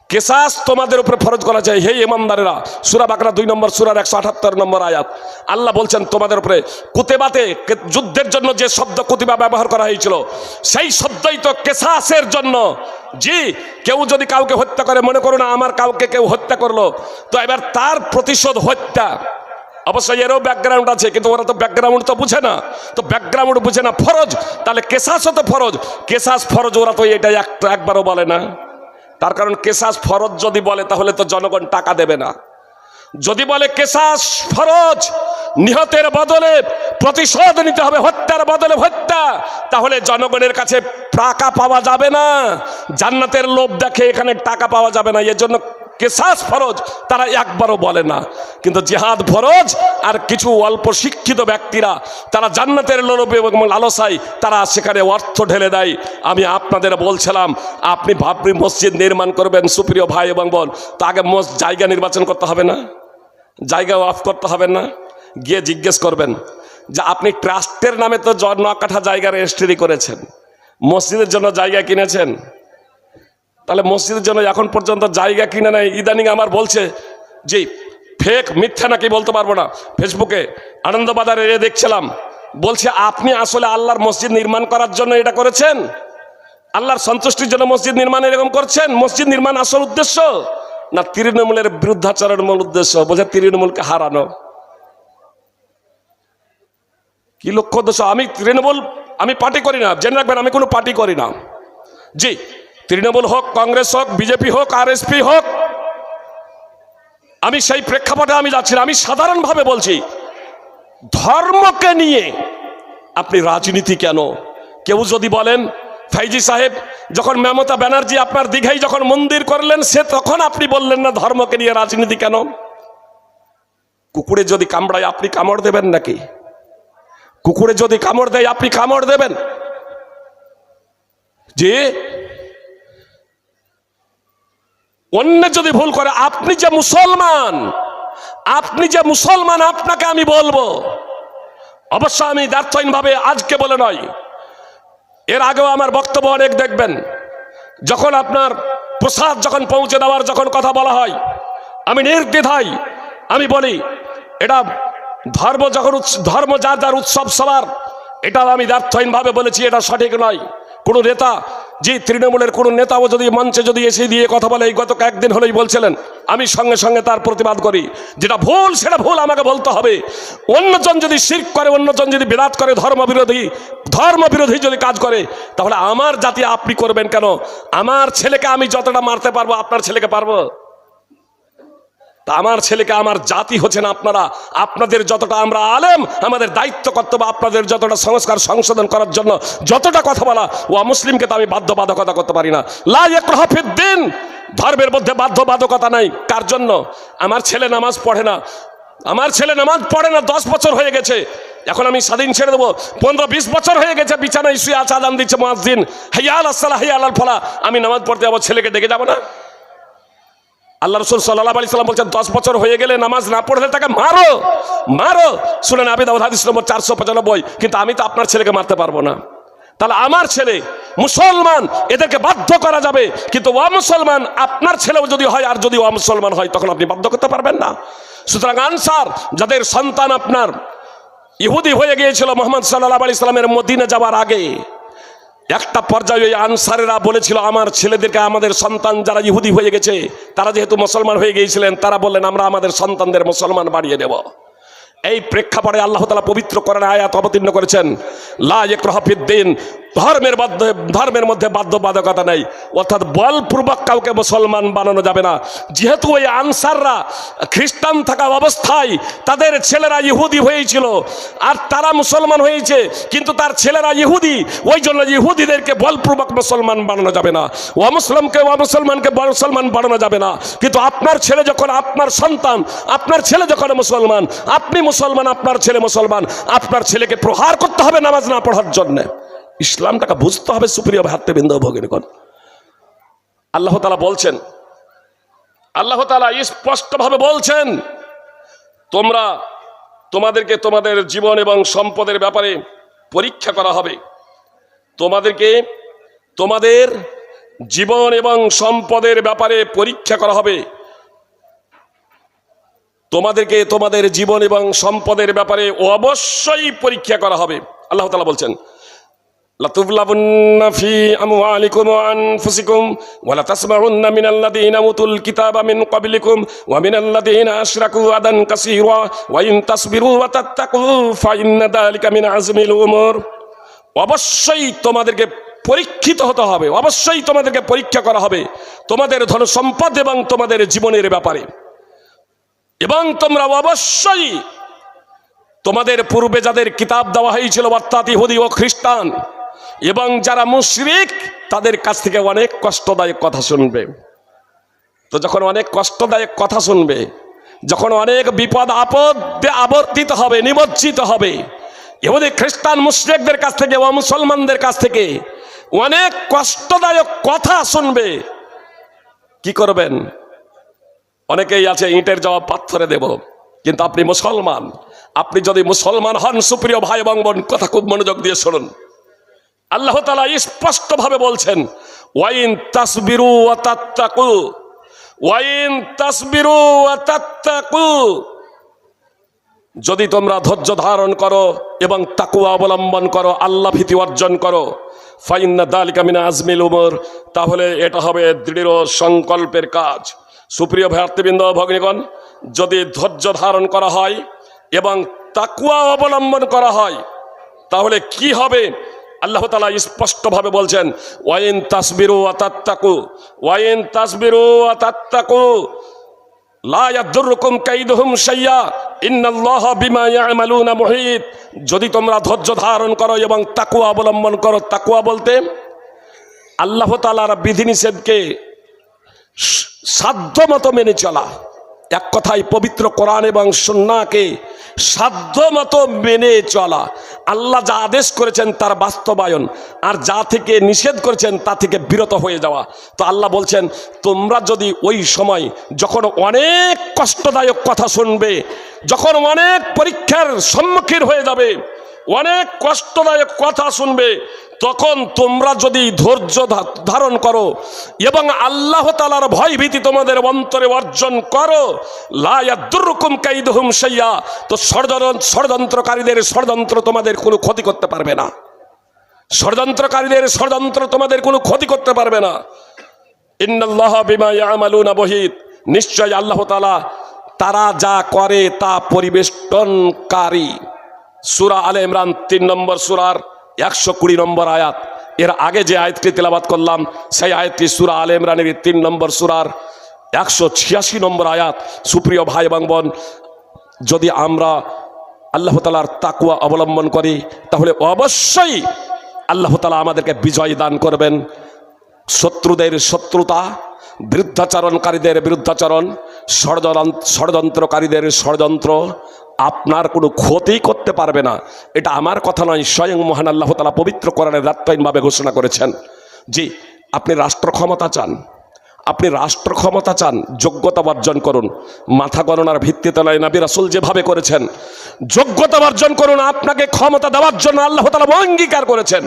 [SPEAKER 1] কিসাস তোমাদের উপরে ফরজ করা যায়। হে ইমানদারেরা, সূরা বাকরা 2 নম্বর সূরার 178 নম্বর আয়াত। আল্লাহ বলছেন তোমাদের উপরে কুতিবাতে, যুদ্ধের জন্য যে শব্দ কুতিবা ব্যবহার করা হয়েছিল, সেই শব্দই তো কিসাসের জন্য। জি, কেউ যদি কাউকে হত্যা করে, মনে করুন আমার কাউকে কেউ হত্যা করলো, তো এবার তার প্রতিশোধ হত্যা। অবশ্যই এরও ব্যাকগ্রাউন্ড আছে, কিন্তু ওরা তো ব্যাকগ্রাউন্ড তো বুঝে না। তো ব্যাকগ্রাউন্ড বুঝে না, ফরজ, তাহলে কেসাসও তো ফরজ। কেসাস ফরজ, ওরা তো এটা একবারও বলে না। তার কারণ কেসাস ফরজ যদি বলে তাহলে তো জনগণ টাকা দেবে না। যদি বলে কেসাস ফরজ, নিহতের বদলে প্রতিশোধ নিতে হবে, হত্যার বদলে হত্যা, তাহলে জনগণের কাছে টাকা পাওয়া যাবে না। জান্নাতের লোভ দেখে এখানে টাকা পাওয়া যাবে না, এজন্য কেসাস ফরজ তারা একবারও বলে না। কিন্তু জিহাদ ফরজ, আর কিছু অল্প শিক্ষিত ব্যক্তিরা তারা জান্নাতের লোভ এবং লালসায় তারা সেখানে অর্থ ঢেলে দেয়। আমি আপনাদের বলছিলাম, আপনি ভাবরি মসজিদ নির্মাণ করবেন, সুপ্রিয় ভাই এবং বোন, তো আগে জায়গা নির্বাচন করতে হবে না? জায়গা অফ করতে হবে না? গিয়ে জিজ্ঞেস করবেন যে আপনি ট্রাস্টের নামে তো 9 কাঠা জায়গা রেজিস্ট্রি করেছেন, মসজিদের জন্য জায়গা কিনেছেন, তাহলে মসজিদের জন্য এখন পর্যন্ত জায়গা কিনে নেয়। ইদানিং আমার বলছে যে ফেক, মিথ্যা নাকি বলতে পারবো না, ফেসবুকে আনন্দবাজারে দেখছিলাম, বলছে আপনি আসলে আল্লাহর মসজিদ নির্মাণ করার জন্য এটা করেছেন, আল্লাহর সন্তুষ্টির জন্য মসজিদ নির্মাণ এরকম করছেন? মসজিদ নির্মাণ আসল উদ্দেশ্য না তৃণমূলের বিরুদ্ধাচরণ মূল উদ্দেশ্য? বোঝা তৃণমূলকে হারানো। কি লক্ষ্য উদ্দেশ্য? আমি তৃণমূল, আমি পার্টি করি না, জেনে রাখবেন, আমি কোনো পার্টি করি না। জি, তৃণমূল হোক, কংগ্রেস হোক, বিজেপি হোক, আরএসপি হোক, আমি সেই প্রেক্ষাপটে আমি যাচ্ছি না। আমি সাধারণভাবে বলছি, ধর্মকে নিয়ে আপনি রাজনীতি কেন? কেউ যদি বলেন ফাইজি সাহেব যখন মমতা ব্যানার্জি আপনার দীঘায় যখন মন্দির করলেন, সে তখন আপনি বললেন না ধর্মকে নিয়ে রাজনীতি কেন? কুকুরে যদি কামড়ায় আপনি কামড় দেবেন নাকি? কুকুরে যদি কামড় দেয় আপনি কামড় দেবেন? যে অন্য যদি ভুল করে, আপনি যে মুসলমান, আপনাকে আমি বলবো, অবশ্য আমি দ্ব্যর্থহীনভাবে আজকে বলে নয়, এর আগেও আমার বক্তব্য অনেক দেখবেন, যখন আপনার প্রসাদ যখন পৌঁছে দেওয়ার যখন কথা বলা হয়, আমি নির্দ্বিধায় আমি বলি এটা ধর্ম, যখন ধর্ম যার যার উৎসব সবার, এটা আমি দ্ব্যর্থহীনভাবে বলেছি, এটা সঠিক নয়। কোনো নেতা, যে তৃণমূলের কোনো নেতাও যদি মঞ্চে যদি এসে দিয়ে কথা বলে, এই গত একদিন হলেই বলছিলেন, আমি সঙ্গে সঙ্গে তার প্রতিবাদ করি। যেটা ভুল সেটা ভুল আমাকে বলতে হবে। অন্যজন যদি শিরক করে, অন্যজন যদি বিরাট করে, ধর্মবিরোধী যদি কাজ করে, তাহলে আমার জাতি আপনি করবেন কেন? আমার ছেলেকে আমি যতটা মারতে পারবো আপনার ছেলেকে পারবো? তা আমার ছেলেকে, আমার জাতি হচ্ছেন আপনারা, আপনাদের যতটা আমরা আলেম, আমাদের দায়িত্ব কর্তব্য আপনাদের যতটা সংস্কার সংশোধন করার জন্য যতটা কথা বলা, ও মুসলিমকে তো আমি বাধ্যবাধকতা করতে পারি না। লা ইকরাহা ফিদ্দিন, ধর্মের মধ্যে বাধ্যবাধকতা নাই। কার জন্য? আমার ছেলে নামাজ পড়ে না, 10 বছর হয়ে গেছে, এখন আমি স্বাধীন ছেড়ে দেবো? 15-20 বছর হয়ে গেছে বিছানায় শুয়ে আছে, আযান দিচ্ছে মুয়াজ্জিন, হাইয়া আলাস সালাহ হাইয়া আলাল ফালাহ, আমি নামাজ পড়তে যাবো, ছেলেকে ডেকে যাবো না? আল্লাহ রাসূল সাল্লাল্লাহু আলাইহি সাল্লাম বলছেন 10 বছর হয়ে গেলে নামাজ না পড়লে তাকে মারো। শুনেন আবি দাউদ হাদিস নম্বর 495। কিন্তু আমি তো আপনার ছেলেকে মারতে পারবো না। তাহলে আমার ছেলে মুসলমান, এদেরকে বাধ্য করা যাবে, কিন্তু অমুসলমান আপনার ছেলেও যদি হয় আর যদি অমুসলমান হয়, তখন আপনি বাধ্য করতে পারবেন না। সুতরাং আনসার যাদের সন্তান আপনার ইহুদি হয়ে গিয়েছিল মুহাম্মদ সাল্লাল্লাহু আলাইহি সাল্লামের মদিনা যাওয়ার আগে, একটা পর্যায়ে ওই আনসারেরা বলেছিল আমার ছেলেদেরকে, আমাদের সন্তান যারা ইহুদি হয়ে গেছে, তারা যেহেতু মুসলমান হয়ে গিয়েছিলেন, তারা বললেন আমরা আমাদের সন্তানদের মুসলমান বানিয়ে দেব। এই প্রেক্ষাপটে আল্লাহ তাআলা পবিত্র কোরআনে আয়াত অবতীর্ণ করেছেন, লা ইকরাহা ফিদ্দিন, ধর্মের মধ্যে বাধ্যবাধকতা নেই, অর্থাৎ বলপূর্বক কাউকে মুসলমান বানানো যাবে না। যেহেতু ওই আনসাররা খ্রিস্টান থাকা অবস্থায় তাদের ছেলেরা ইহুদি হয়েছিল, আর তারা মুসলমান হয়েছে, কিন্তু তার ছেলেরা ইহুদি, ওই জন্য ইহুদিদেরকে বলপূর্বক মুসলমান বানানো যাবে না, অমুসলিমকে মুসলমান বানানো যাবে না। কিন্তু আপনার ছেলে যখন, আপনার সন্তান, আপনার ছেলে যখন মুসলমান, আপনি মুসলমান, আপনার ছেলে মুসলমান, আপনার ছেলেকে প্রহার করতে হবে নামাজ না পড়ার জন্য। ইসলামটাকে বুঝতে হবে সুপ্রিয় ভাতৃবৃন্দ, ভগিনীগণ। আল্লাহ তাআলা বলছেন, আল্লাহ তাআলা স্পষ্টভাবে বলছেন, তোমাদেরকে তোমাদের জীবন এবং সম্পদের ব্যাপারে পরীক্ষা করা হবে। তোমাদেরকে তোমাদের জীবন এবং সম্পদের ব্যাপারে পরীক্ষা করা হবে। তোমাদেরকে তোমাদের জীবন এবং সম্পদের ব্যাপারে অবশ্যই পরীক্ষা করা হবে। আল্লাহ তাআলা বলছেন, লাতুবলাবুন্না ফি আমওয়ালিকুম ওয়া আনফুসিকুম ওয়া লাতাসমাউন্না মিনাল্লাযীনা উতুল কিতাবা মিন ক্বাবলিকুম ওয়া মিনাল্লাযীনা আশরাকু আদান কাসীরা ওয়া ইন তাসবিরু ওয়া তাত্তাকু ফাইন্না যালিকা মিন আযমিল উমুর। অবশ্যই তোমাদেরকে পরীক্ষিত হতে হবে, অবশ্যই তোমাদেরকে পরীক্ষা করা হবে তোমাদের ধন সম্পদ এবং তোমাদের জীবনের ব্যাপারে। এবং তোমরা অবশ্যই তোমাদের পূর্বে যাদের কিতাব দেওয়া হয়েছিল, অর্থাৎ ইহুদি ও খ্রিস্টান এবং যারা মুশরিক, তাদের কাছ থেকে অনেক কষ্টদায়ক কথা শুনবে। তো যখন অনেক কষ্টদায়ক কথা শুনবে, যখন অনেক বিপদ আপদে আবর্তিত হবে, নিমজ্জিত হবে, ইহুদি খ্রিস্টান মুশরিকদের কাছ থেকে ও মুসলমানদের কাছ থেকে অনেক কষ্টদায়ক কথা শুনবে, কি করবেন? অনেকেই আছে ইটের জবাব পাথরে দেব, কিন্তু আপনি মুসলমান। আপনি যদি মুসলমান হন, সুপ্রিয় ভাই এবং বোন, কথা খুব মনোযোগ দিয়ে শুনুন। আল্লাহ তাআলা স্পষ্টভাবে বলছেন, ওয়াইন তাসবিরু ওয়া তাত্তাকু, ওয়াইন তাসবিরু ওয়া তাত্তাকু, যদি তোমরা ধৈর্য ধারণ করো এবং তাকওয়া অবলম্বন করো, আল্লাহ ভীতি অর্জন করো, ফাইন্না যালিকা মিন আজমিল উমুর, তাহলে এটা হবে দৃঢ় সংকল্পের কাজ। সুপ্রিয় ভাতৃবৃন্দ, ভগ্নীগণ, যদি ধৈর্য ধারণ করা হয় এবং তাকওয়া অবলম্বন করা হয়, তাহলে কি হবে? আল্লাহ তাআলা স্পষ্টভাবে বলছেন, ওয়াইন তাসবিরু ওয়া তাত্তাকু, ওয়াইন তাসবিরু ওয়া তাত্তাকু লা ইয়াদুররুকুম কাইদুহুম শাইয়া ইন্নাল্লাহা বিমা ইয়ামালুনা মুহিত। যদি তোমরা ধৈর্য ধারণ করো এবং তাকওয়া অবলম্বন করো, তাকওয়া বলতে আল্লাহ তাআলার বিধিনিষেধকে সাধ্যমতো মেনে চলা, এক কথায় পবিত্র কোরআন এবং সুন্নাহকে সাধ্যমতো মেনে চলা, আল্লাহ যা আদেশ করেছেন তার বাস্তবায়ন, আর যা থেকে নিষেধ করেছেন তা থেকে বিরত হয়ে যাওয়া। তো আল্লাহ বলছেন, তোমরা যদি ওই সময় যখন অনেক কষ্টদায়ক কথা শুনবে, যখন অনেক পরীক্ষার সম্মুখীন হয়ে যাবে, অনেক কষ্টদায়ক কথা শুনবে, তখন তোমরা যদি ধৈর্য ধারণ করো এবং আল্লাহ তাআলার ভয় ভীতি তোমাদের অন্তরে অর্জন করো, লা ইয়াদুররুকুম কাইদুহুম শাইয়া, তো ষড়যন্ত্রকারীদের ষড়যন্ত্র তোমাদের কোনো ক্ষতি করতে পারবে না, ষড়যন্ত্রকারীদের ষড়যন্ত্র তোমাদের কোনো ক্ষতি করতে পারবে না। ইন্নাল্লাহা বিমা ইয়ামালুনা মুহিত, নিশ্চয় আল্লাহ তাআলা তারা যা করে তা পরিবেষ্টনকারী। সূরা আলে ইমরান 3 নম্বর সূরার 120 নম্বর আয়াত। এর আগে যে আয়াতটি তেলাওয়াত করলাম, সেই আয়াতটি সূরা আলে ইমরানের 3 নম্বর সূরার 186 নম্বর আয়াত। সুপ্রিয় ভাই এবং বোন, যদি আমরা আল্লাহ তাআলার তাকওয়া অবলম্বন করি, তাহলে অবশ্যই আল্লাহ তাআলা আমাদেরকে বিজয় দান করবেন। শত্রুদের শত্রুতা, বিরুদ্ধাচরণকারীদের বিরুদ্ধাচরণ, ষড়যন্ত্রকারীদের ষড়যন্ত্র আপনার কোনো ক্ষতি করতে পারবে না। এটা আমার কথা নয়, স্বয়ং মহান আল্লাহ তাআলা পবিত্র কোরআনে দায়িত্বহীনভাবে ঘোষণা করেছেন। জি, আপনি রাষ্ট্র ক্ষমতা চান, আপনি রাষ্ট্র ক্ষমতা চান, যোগ্যতা অর্জন করুন। মাথা গণনার ভিত্তিতে নয়, নবী রাসূল যেভাবে করেছেন, যোগ্যতা অর্জন করুন। আপনাকে ক্ষমতা দেওয়ার জন্য আল্লাহ তাআলা অঙ্গীকার করেছেন।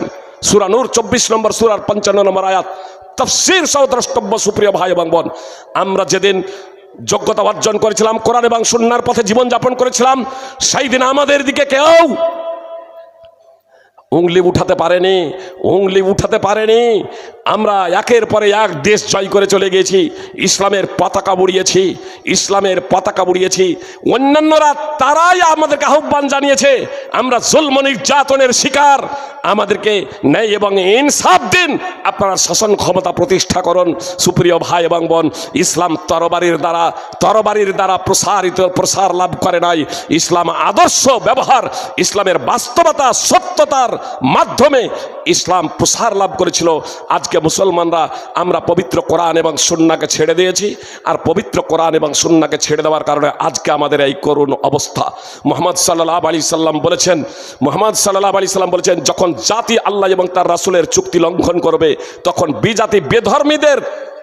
[SPEAKER 1] সূরা নূর 24 নম্বর সূরার 55 নম্বর আয়াত, তাফসীর সহ দ্রষ্টব্য। সুপ্রিয় ভাই এবং বোন, আমরা যেদিন যোগ্যতা অর্জন করেছিলাম, কোরআন এবং সুন্নাহর পথে জীবনযাপন করেছিলাম, সেই দিন আমাদের দিকে কেউ উংলি উঠাতে পারেনি, উংলি উঠাতে পারেনি। আমরা একের পরে এক দেশ জয় করে চলে গিয়েছি, ইসলামের পতাকা উড়িয়েছি, ইসলামের পতাকা উড়িয়েছি। অন্যান্যরা তারাই আমাদেরকে আহ্বান জানিয়েছে, আমরা জুলম নির্যাতনের শিকার, আমাদেরকে ন্যায় এবং ইনসাফ দিন, আপনারা শাসন ক্ষমতা প্রতিষ্ঠা করুন। সুপ্রিয় ভাই এবং বোন, ইসলাম তরবারির দ্বারা প্রসার লাভ করে নাই। ইসলাম আদর্শ ব্যবহার, ইসলামের বাস্তবতা সত্যতার মাধ্যমে ইসলাম প্রসার লাভ করেছিল। আজকে মুসলমানরা আমরা পবিত্র কোরআন এবং সুন্নাহকে ছেড়ে দিয়েছি, আর পবিত্র কোরআন এবং সুন্নাহকে ছেড়ে দেওয়ার কারণে আজকে আমাদের এই করুণ অবস্থা। মুহাম্মদ সাল্লাল্লাহু আলাইহি সাল্লাম বলেছেন, যখন জাতি আল্লাহ এবং তার রাসূলের চুক্তি লঙ্ঘন করবে, তখন বিজাতি বেধর্মীদের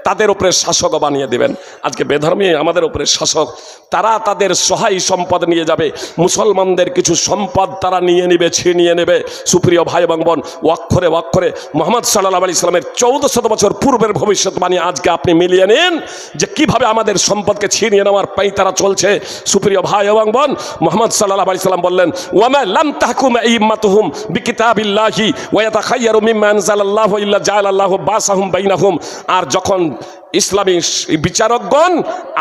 [SPEAKER 1] তাদের উপরে শাসক বানিয়ে দিবেন। আজকে বেধর্মী আমাদের উপরে শাসক, তারা তাদের সহায় সম্পদ নিয়ে যাবে, মুসলমানদের কিছু সম্পদ তারা নিয়ে নেবে, ছিনিয়ে নেবে। সুপ্রিয় ভাই এবং বোন, অক্ষরে অক্ষরে মুহাম্মদ সাল্লাল্লাহু আলাইহি সাল্লামের 1400 বছর পূর্বের ভবিষ্যৎবাণী আজকে আপনি মিলিয়ে নিন যে কিভাবে আমাদের সম্পদকে ছিনিয়ে নেওয়ার পাঁয়তারা চলছে। সুপ্রিয় ভাই এবং বোন, মুহাম্মদ সাল্লাল্লাহু আলাইহি সাল্লাম বললেন, ওয়ামা লাম তাহকুম আইম্মাতুহুম বিকিতাবিল্লাহি ওয়া ইয়াতাখায়্যারু মিম্মা আনজালাল্লাহু ইল্লা জাআলাল্লাহু বাসাহুম বাইনাহুম। আর যখন ইসলামী বিচারকগণ,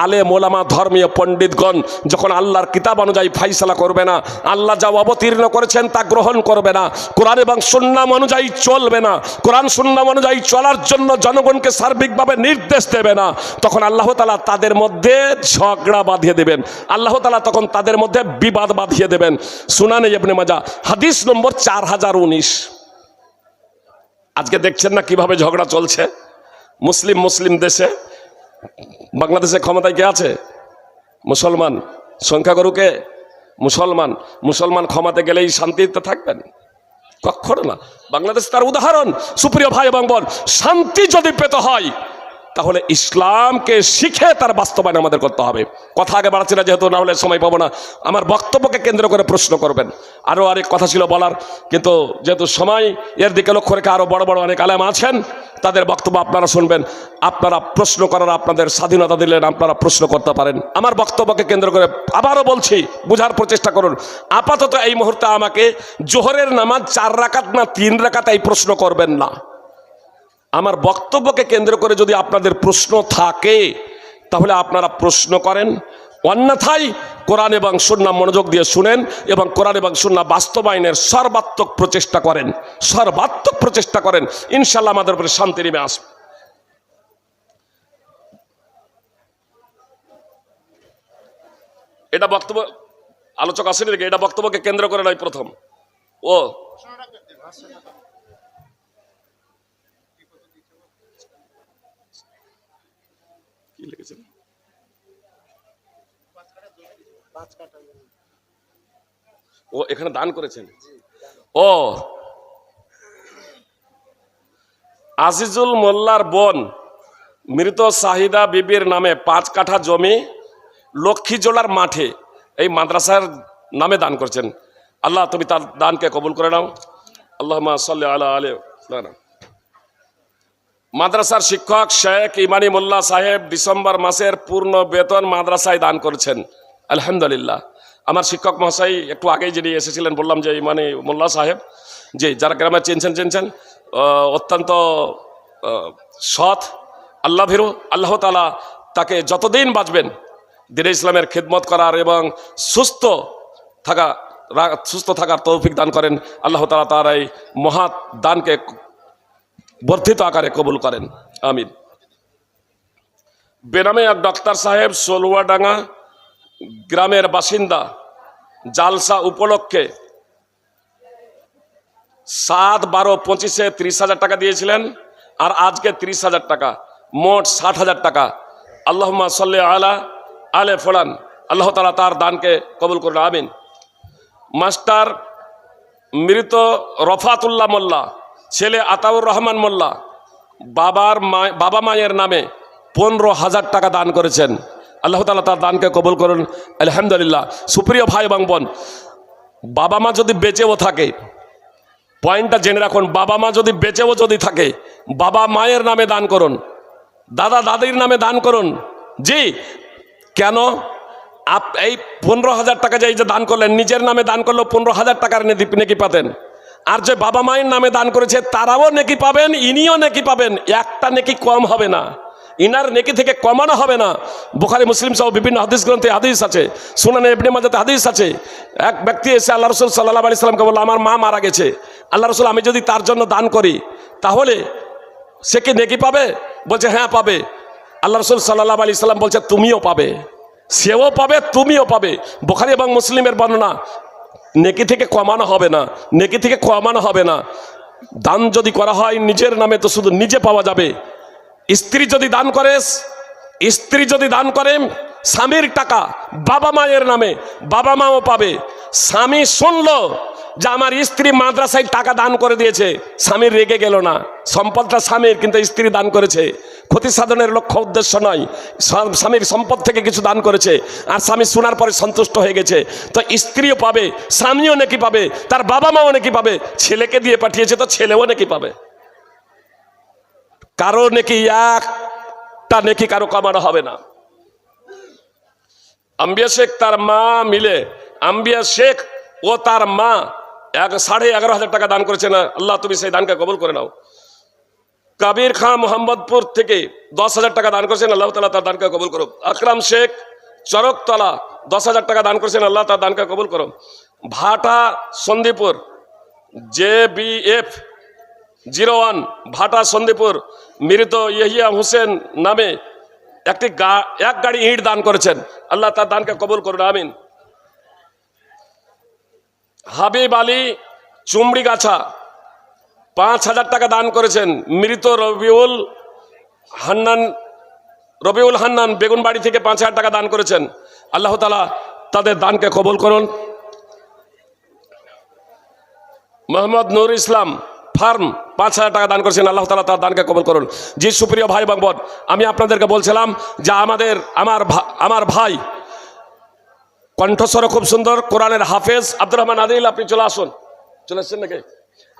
[SPEAKER 1] আলেম ওলামা, ধর্মীয় পণ্ডিতগণ যখন আল্লাহর কিতাব অনুযায়ী ফাইসালা করবে না, আল্লাহ যা অবতীর্ণ করেছেন তা গ্রহণ করবে না, কোরআন এবং সুন্নাহ অনুযায়ী চলবে না, কোরআন সুন্নাহ অনুযায়ী চলার জন্য জনগণকে সার্বিকভাবে নির্দেশ দেবে না, তখন আল্লাহ তাআলা তাদের মধ্যে ঝগড়া বাঁধিয়ে দেবেন, আল্লাহ তাআলা তখন তাদের মধ্যে বিবাদ বাঁধিয়ে দেবেন। সুনানে ইবনে মাজাহ হাদিস নম্বর 4019। আজকে দেখছেন না কিভাবে ঝগড়া চলছে মুসলিম দেশে। বাংলাদেশে ক্ষমতায় কে আছে? মুসলমান। সংখ্যাগরুকে মুসলমান ক্ষমতায় গেলেই শান্তিতে থাকবেন? কখনো না। বাংলাদেশ তার উদাহরণ। সুপ্রিয় ভাই এবং বোন, শান্তি যদি পেতে হয় তাহলে ইসলামকে শিখে তার বাস্তবায়ন আমাদের করতে হবে। কথা আগে বাড়াচ্ছি না, যেহেতু না হলে সময় পাবো না। আমার বক্তব্যকে কেন্দ্র করে প্রশ্ন করবেন। আরও অনেক কথা ছিল বলার, কিন্তু যেহেতু সময় এর দিকে লক্ষ্য রেখে আরও বড় বড় অনেক আলেম আছেন, তাদের বক্তব্য আপনারা শুনবেন। আপনারা প্রশ্ন করার আপনাদের স্বাধীনতা দিলেন, আপনারা প্রশ্ন করতে পারেন। আমার বক্তব্যকে কেন্দ্র করে আবারও বলছি, বোঝার প্রচেষ্টা করুন। আপাতত এই মুহূর্তে আমাকে জোহরের নামাজ 4 রাকাত না 3 রাকাত এই প্রশ্ন করবেন না। আমার বক্তব্যকে কেন্দ্র করে যদি আপনাদের প্রশ্ন থাকে তাহলে আপনারা প্রশ্ন করেন, অন্যথায় কোরআন এবং সুন্নাহ মনোযোগ দিয়ে শুনেন এবং কোরআন এবং সুন্নাহ বাস্তবায়নের সর্বাত্মক প্রচেষ্টা করেন, সর্বাত্মক প্রচেষ্টা করেন। ইনশাআল্লাহ আমাদের উপরে শান্তি নেমে আসবে। এটা বক্তব্য আলোচক আসেনি দেখে, এটা বক্তব্যকে কেন্দ্র করে নয়। প্রথম ও কি লিখেছেন? ও এখানে দান করেছেন। ও আজিজুল মোল্লার বোন মৃত শাহিদা বিবির নামে 5 কাঠা জমি লক্ষ্মীজোলার মাঠে এই মাদ্রাসার নামে দান করছেন। আল্লাহ তুমি তার দানকে কবুল করে নাও। আল্লাহুম্মা সাল্লি আলা আলি ফুলানা। মাদ্রাসার শিক্ষক শেখ ইমানি মোল্লা সাহেব ডিসেম্বর মাসের পূর্ণ বেতন মাদ্রাসায় দান করেছেন। আলহামদুলিল্লাহ। আমার শিক্ষক মহাশয় একটু আগেই যিনি এসেছিলেন, বললাম যে ইমানি মোল্লা সাহেব, যে যারা গ্রামে চিনছেন, অত্যন্ত সৎ, আল্লাহ ভীরু। আল্লাহ তাআলা তাকে যতদিন বাঁচবেন দ্বীন ইসলামের খিদমত করার এবং সুস্থ থাকার তৌফিক দান করেন। আল্লাহ তাআলা তার এই মহৎ দানকে বর্ধিত আকারে কবুল করেন, আমিন। বেনামে এক ডক্টর সাহেব সলুয়াডাঙ্গা গ্রামের বাসিন্দা জালসা উপলক্ষে 7-12-25-এ 30,000 টাকা দিয়েছিলেন, আর আজকে 30,000 টাকা, মোট 60,000 টাকা। আল্লাহুম্মা সাল্লি আলা আলে ফুলান। আল্লাহ তাআলা তার দানকে কবুল করুন, আমিন। মাস্টার মৃত রফাতুল্লাহ মোল্লা, ছেলে আতাউর রহমান মোল্লা বাবা মায়ের নামে 15,000 টাকা দান করেছেন। আল্লাহ তাআলা তার দানকে কবুল করুন, আলহামদুলিল্লাহ। সুপ্রিয় ভাই এবং বোন, বাবা মা যদি বেঁচেও থাকে, পয়েন্টটা জেনে রাখুন, বাবা মা যদি বেঁচেও যদি থাকে, বাবা মায়ের নামে দান করুন, দাদা দাদির নামে দান করুন। জি, কেন? এই 15,000 টাকা যে দান করলেন, নিজের নামে দান করলেও 15,000 টাকার নেকি পাতেন। আর যে বাবা মায়ের নামে দান করেছে তারাও নেকি পাবেন, ইনিও নেকি পাবেন। একটা নেকি কম হবে না, ইনার নেকি থেকে কমানো হবে না। বুখারী মুসলিম সহ বিভিন্ন হাদিস গ্রন্থে হাদিস আছে, সুনানে ইবনে মাজাতে হাদিস আছে। এক ব্যক্তি এসে আল্লাহ রাসূল সাল্লাল্লাহু আলাইহি সাল্লামকে বলল, আমার মা মারা গেছে, আল্লাহ রাসূল আমি যদি তার জন্য দান করি তাহলে সে কি নেকি পাবে? বলছে হ্যাঁ পাবে। আল্লাহ রাসূল সাল্লাল্লাহু আলাইহি সাল্লাম বলছে তুমিও পাবে, সেও পাবে, তুমিও পাবে। বুখারী এবং মুসলিমের বর্ণনা। নেকি থেকে কমানো হবে না, নেকি থেকে কমানো হবে না। দান যদি করা হয় নিজের নামে তো শুধু নিজে পাওয়া যাবে। স্ত্রী যদি দান করে স্বামীর টাকা বাবা মায়ের নামে, বাবা মাও পাবে। স্বামী শুনলো যে আমার স্ত্রী মাদ্রাসায় টাকা দান করে দিয়েছে, স্বামীর রেগে গেল না, সম্পদটা স্বামীর, কিন্তু স্ত্রী দান করেছে, ক্ষতি সাধনের লক্ষ্য উদ্দেশ্য নয়, স্বামীর সম্পদ থেকে কিছু দান করেছে, আর স্বামী শোনার পরে সন্তুষ্ট হয়ে গেছে। তো স্ত্রীও পাবে, স্বামীও নাকি পাবে, তার বাবা মাও নাকি পাবে, ছেলেকে দিয়ে পাঠিয়েছে তো ছেলেও নাকি পাবে। কারো নাকি একটা নাকি কারো কমানো হবে না। আম্বিয়া শেখ তার মা মিলে, আম্বিয়া শেখ ও তার মা 11,500 টাকা দান করেছেন। আল্লাহ তুমি সেই দানকে কবুল করে নাও। কাবির খান মোহাম্মদপুর থেকে 10,000 টাকা দান করেছেন। আল্লাহ তাআলা তার দানকে কবুল করো। আকরাম শেখ চরকতলা 10,000 টাকা দান করেছেন। আল্লাহ তার দানকে কবুল করো। ভাটা সন্দীপুর JBF 01 ভাটা সন্দীপুর মৃত ইহিয়া হোসেন নামে এক গাড়ি ইট দান করেছেন। আল্লাহ তার দানকে কবুল করুন, আমিন। হাবিব আলী চুমড়িগাছা 5,000 টাকা দান করেছেন। মৃত রবিউল হান্নান বেগুনবাড়ি থেকে 5,000 টাকা দান করেছেন। আল্লাহ তাআলা তাদের দানকে কবুল করুন। মোহাম্মদ নুর ইসলাম ফার্ম 5,000 টাকা দান করেছেন, আল্লাহ তাআলা তার দানকে কবুল করুন। জি সুপ্রিয় ভাই এবং বোন, আমি আপনাদেরকে বলছিলাম যে আমার ভাই কণ্ঠস্বর খুব সুন্দর, কোরআনের হাফেজ আব্দুর রহমান আদিল, আপনি চলে আসুন। চলে আসছেন নাকি?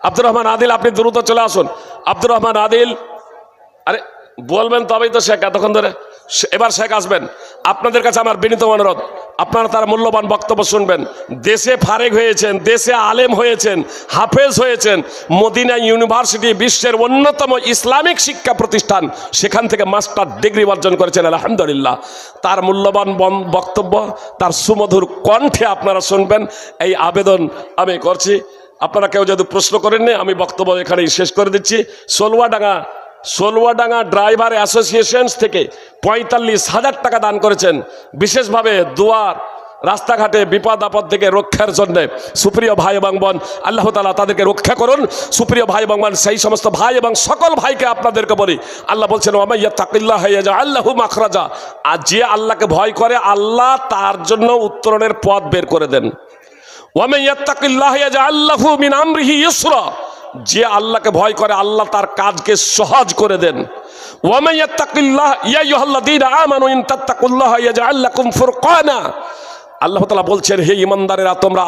[SPEAKER 1] আব্দুর রহমান আদিল, আপনি দ্রুত চলে আসুন। আব্দুর রহমান আদিল, আরে বলবেন তবেই তো শেখ, এতক্ষণ ধরে। এবার শেখ আসবেন। আপনাদের কাছে আমার বিনীত অনুরোধ, আপনারা তার মূল্যবান বক্তব্য শুনবেন। দেশে ফারেক হয়েছেন, দেশে আলেম হয়েছেন, হাফেজ হয়েছেন, মদিনা ইউনিভার্সিটি বিশ্বের অন্যতম ইসলামিক শিক্ষা প্রতিষ্ঠান, সেখান থেকে মাস্টার ডিগ্রি অর্জন করেছেন আলহামদুলিল্লাহ। তার মূল্যবান বক্তব্য তার সুমধুর কণ্ঠে আপনারা শুনবেন, এই আবেদন আমি করছি। আপনারা কেউ যদি প্রশ্ন করেননি, আমি বক্তব্য এখানেই শেষ করে দিচ্ছি। সোলুয়াডাঙ্গা ড্রাইভার অ্যাসোসিয়েশন থেকে 45,000 টাকা দান করেছেন, বিশেষভাবে দুয়ার রাস্তাঘাটে বিপদ আপদ থেকে রক্ষার জন্য। সুপ্রিয় ভাই এবং বোন, আল্লাহ তাআলা তাদেরকে রক্ষা করুন। সুপ্রিয় ভাই এবং বোন, সেই সমস্ত ভাই এবং সকল ভাইকে আপনাদেরকে বলি, আল্লাহ বলছেন ওয়া মাইয়াত্তাকিল্লাহা ইয়াজআল লাহু মাখরাজা, আর যে আল্লাহকে ভয় করে আল্লাহ তার জন্য উত্তরণের পথ বের করে দেন। ওয়া মাইয়াত্তাকিল্লাহা ইয়াজআল লাহু মিন আমরিহি ইউসরা, যে আল্লাহকে ভয় করে আল্লাহ তার কাজকে সহজ করে দেন। ওয়া মাইয়াত্তাকিল্লাহ ইয়া আইয়ুহাল্লাযীনা আমানু ইন তাত্তাকুল্লাহা ইয়াজআল লাকুম ফুরকানা, আল্লাহ তাআলা বলছেন হে ঈমানদারেরা, তোমরা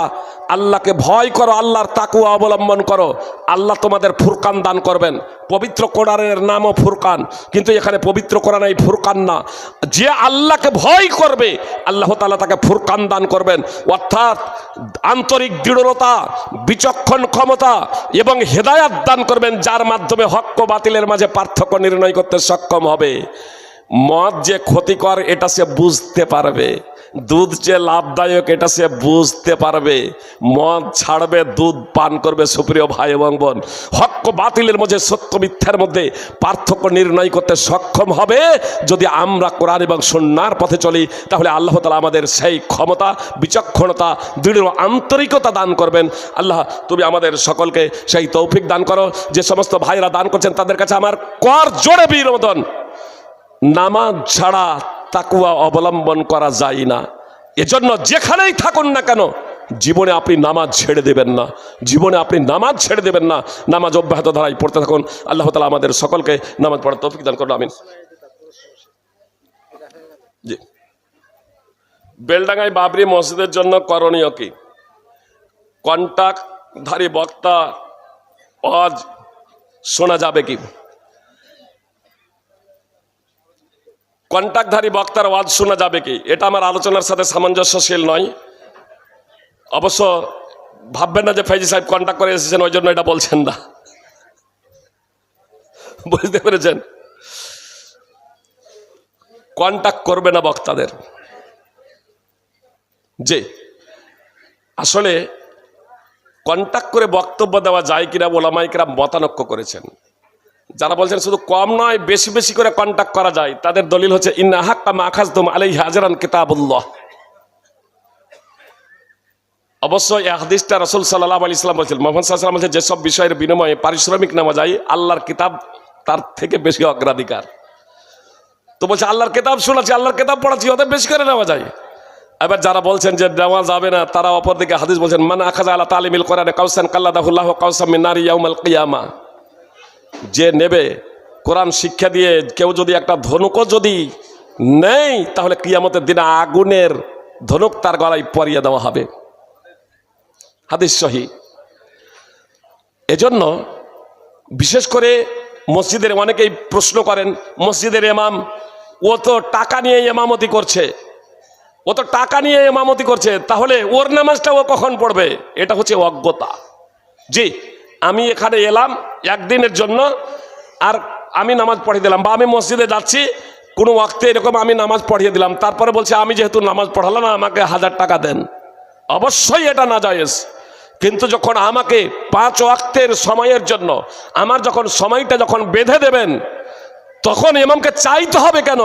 [SPEAKER 1] আল্লাহকে ভয় করো, আল্লাহর তাকওয়া অবলম্বন করো, আল্লাহ তোমাদের ফুরকান দান করবেন। পবিত্র কোরআনের নামও ফুরকান, কিন্তু এখানে পবিত্র কোরআন এই ফুরকান না। যে আল্লাহকে ভয় করবে আল্লাহ তাআলা তাকে ফুরকান দান করবেন, অর্থাৎ আন্তরিক দৃঢ়তা, বিচক্ষণ ক্ষমতা এবং হেদায়াত দান করবেন, যার মাধ্যমে হক ও বাতিলের মাঝে পার্থক্য নির্ণয় করতে সক্ষম হবে। মদ যে ক্ষতিকর এটা সে বুঝতে পারবে, দুধ যে লাভদায়ক এটা সে বুঝতে পারবে, মদ ছাড়বে, দুধ পান করবে। সুপ্রিয় ভাই এবং বোন, হক ও বাতিলের মধ্যে, সত্য মিথ্যার মধ্যে পার্থক্য নির্ণয় করতে সক্ষম হবে যদি আমরা কোরআন এবং সুন্নাহর পথে চলি। তাহলে আল্লাহ তাআলা আমাদের সেই ক্ষমতা, বিচক্ষণতা, দৃঢ় আন্তরিকতা দান করবেন। আল্লাহ তুমি আমাদের সকলকে সেই তৌফিক দান করো। যে সমস্ত ভাইরা দান করছেন তাদের কাছে আমার কর জোড়ে বিনোদন, নামাজ ছাড়া তাকওয়া অবলম্বন করা যায় না। এজন্য যেখানেই থাকুন না কেন জীবনে আপনি নামাজ ছেড়ে দেবেন না, জীবনে আপনি নামাজ ছেড়ে দেবেন না। নামাজ অব্যাহত ধারায় পড়তে থাকুন। আল্লাহ তাআলা আমাদের সকলকে নামাজ পড়ার তৌফিক দান করুন, আমিন। জি, বেলডাঙ্গায় বাবরি মসজিদের জন্য করণীয় কি? কন্টাক্টধারী বক্তা আজ শোনা যাবে কি? কন্টাক্টধারী বক্তার ওয়াজ শোনা যাবে কি? এটা আমার আলোচনার সাথে সামঞ্জস্যশীল নয়। অবশ্য ভাববেন না যে ফেজি সাহেব কন্টাক্ট করে এসেছেন ওই জন্য এটা বলছেন না, বুঝতে পেরেছেন? কন্টাক্ট করবে না বক্তাদের। যে আসলে কন্টাক্ট করে বক্তব্য দেওয়া যায় কিনা ওলামায়ে কেরাম মতানক্য করেছেন। যারা বলছেন শুধু কম নয় বেশি বেশি করে কন্টাক্ট করা যায়, তাদের দলিল হচ্ছে ইন্না হাক্কা মা আখাযতুম আলাইহি আজরান কিতাবুল্লাহ। অবশ্যই এই হাদিসটা রাসূল সাল্লাল্লাহু আলাইহি ওয়াসাল্লাম বলেছেন, মুহাম্মদ সাল্লাল্লাহু আলাইহি ওয়াসাল্লাম বলেছেন যেসব বিষয়ের বিনিময়ে পারিশ্রমিক নেওয়া যায় আল্লাহর কিতাব তার থেকে বেশি অগ্রাধিকার। তো বলছে আল্লাহর কিতাব শোনাচ্ছি, আল্লাহর কিতাব পড়াচ্ছি, ওদের বেশি করে নেওয়া যায়। এবার যারা বলছেন যে নেওয়া যাবে না, তারা অপরদিকে হাদিস বলছেন মান আখাযা আলা তালিমিল কোরআনে কাউসান কাল্লাদাহুল্লাহু কাউসাম মিন নারি ইয়াউমাল কিয়ামা। যে নেবে কোরআন শিক্ষা দিয়ে কেউ যদি একটা ধনুকও যদি নেই, তাহলে কিয়ামতের দিনে আগুনের ধনুক তার গলায় পরিয়ে দেওয়া হবে। হাদিস সহিহ। এজন্য বিশেষ করে মসজিদের অনেকেই প্রশ্ন করেন, মসজিদের ইমাম ও তো টাকা নিয়ে ইমামতি করছে, ও তো টাকা নিয়ে ইমামতি করছে, তাহলে ওর নামাজটা ও কখন পড়বে? এটা হচ্ছে অজ্ঞতা। জি, আমি এখানে এলাম একদিনের জন্য আর আমি নামাজ পড়িয়ে দিলাম, বা আমি মসজিদে যাচ্ছি কোনো ওয়াক্তে এরকম আমি নামাজ পড়িয়ে দিলাম, তারপরে বলছে আমি যেহেতু নামাজ পড়ালাম আমাকে 1000 টাকা দেন। অবশ্যই এটা নাজায়েজ। কিন্তু যখন আমাকে 5 ওয়াক্তের সময়ের জন্য আমার যখন সময়টা যখন বেঁধে দেবেন, তখন ইমামকে চাইতে হবে কেন?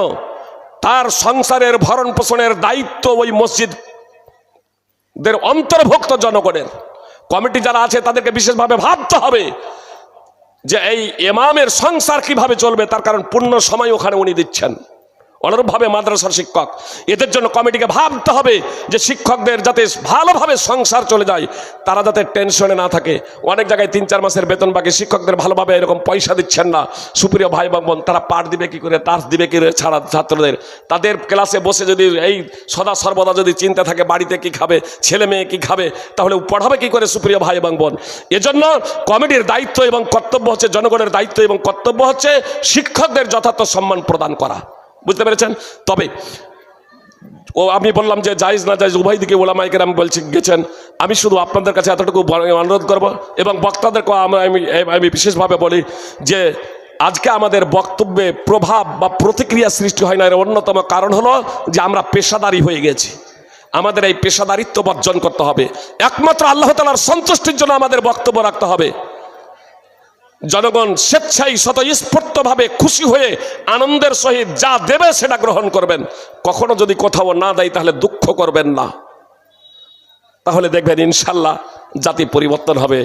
[SPEAKER 1] তার সংসারের ভরণ পোষণের দায়িত্ব ওই মসজিদের অন্তর্ভুক্ত জনগণের। কমিটি যারা আছে তাদেরকে বিশেষভাবে ভাবতে হবে যে এই ইমামের সংসার কিভাবে চলবে, তার কারণ পূর্ণ সময় ওখানে উনি দিচ্ছেন, অনুরূপভাবে মাদ্রাসার শিক্ষক, এদের জন্য কমিটিকে ভাবতে হবে যে শিক্ষকদের যাতে ভালোভাবে সংসার চলে যায়, তারা যাতে টেনশনে না থাকে। অনেক জায়গায় 3-4 মাসের বেতন বাকি, শিক্ষকদের ভালোভাবে এরকম পয়সা দিচ্ছেন না। সুপ্রিয় ভাই বোন, তারা পাঠ দিবে কি করে, টার্চ দিবে কি করে ছাড়া ছাত্রদের? তাদের ক্লাসে বসে যদি এই সদা সর্বদা যদি চিন্তা থাকে বাড়িতে কি খাবে, ছেলে মেয়ে কি খাবে, তাহলে পড়াবে কি করে সুপ্রিয় ভাই বোন? এজন্য কমিটির দায়িত্ব এবং কর্তব্য হচ্ছে, জনগণের দায়িত্ব এবং কর্তব্য হচ্ছে শিক্ষকদের যথার্থ সম্মান প্রদান করা। বুঝতে পেরেছেন? তবে আমি বললাম যে জায়েজ না জায়েজ উভয় দিকে ওলামায়ে কেরাম গেছেন। আমি শুধু আপনাদের কাছে এতটুকু অনুরোধ করব এবং বক্তাদেরকে আমি বিশেষভাবে বলি যে আজকে আমাদের বক্তব্যে প্রভাব বা প্রতিক্রিয়া সৃষ্টি হয় না, এর অন্যতম কারণ হলো যে আমরা পেশাদারি হয়ে গেছি। আমাদের এই পেশাদারিত্ব বর্জন করতে হবে। একমাত্র আল্লাহ তাআলার সন্তুষ্টির জন্য আমাদের বক্তব্য রাখতে হবে। জনগণ স্বেচ্ছায় স্বতঃস্ফূর্তভাবে খুশি হয়ে আনন্দের সহিত যা দেবে সেটা গ্রহণ করবেন। কখনো যদি কোথাও না দেয় তাহলে দুঃখ করবেন না, তাহলে দেখবেন ইনশাল্লাহ জাতি পরিবর্তন হবে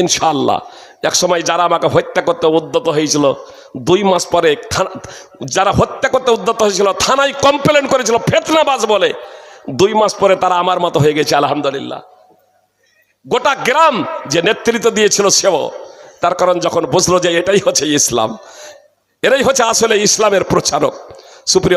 [SPEAKER 1] ইনশাল্লাহ। এক সময় যারা আমাকে হত্যা করতে উদ্যত হয়েছিল, 2 মাস পরে যারা হত্যা করতে উদ্যত হয়েছিল থানায় কমপ্লেন করেছিল ফিতনাবাজ বলে, 2 মাস পরে তারা আমার মতো হয়ে গেছে আলহামদুলিল্লাহ। গোটা গ্রাম যে নেতৃত্ব দিয়েছিল সেও, তার কারণ যখন বুঝলো যে এটাই হচ্ছে ইসলাম, এরাই হচ্ছে আসলে ইসলামের প্রচারক। সুপ্রিয়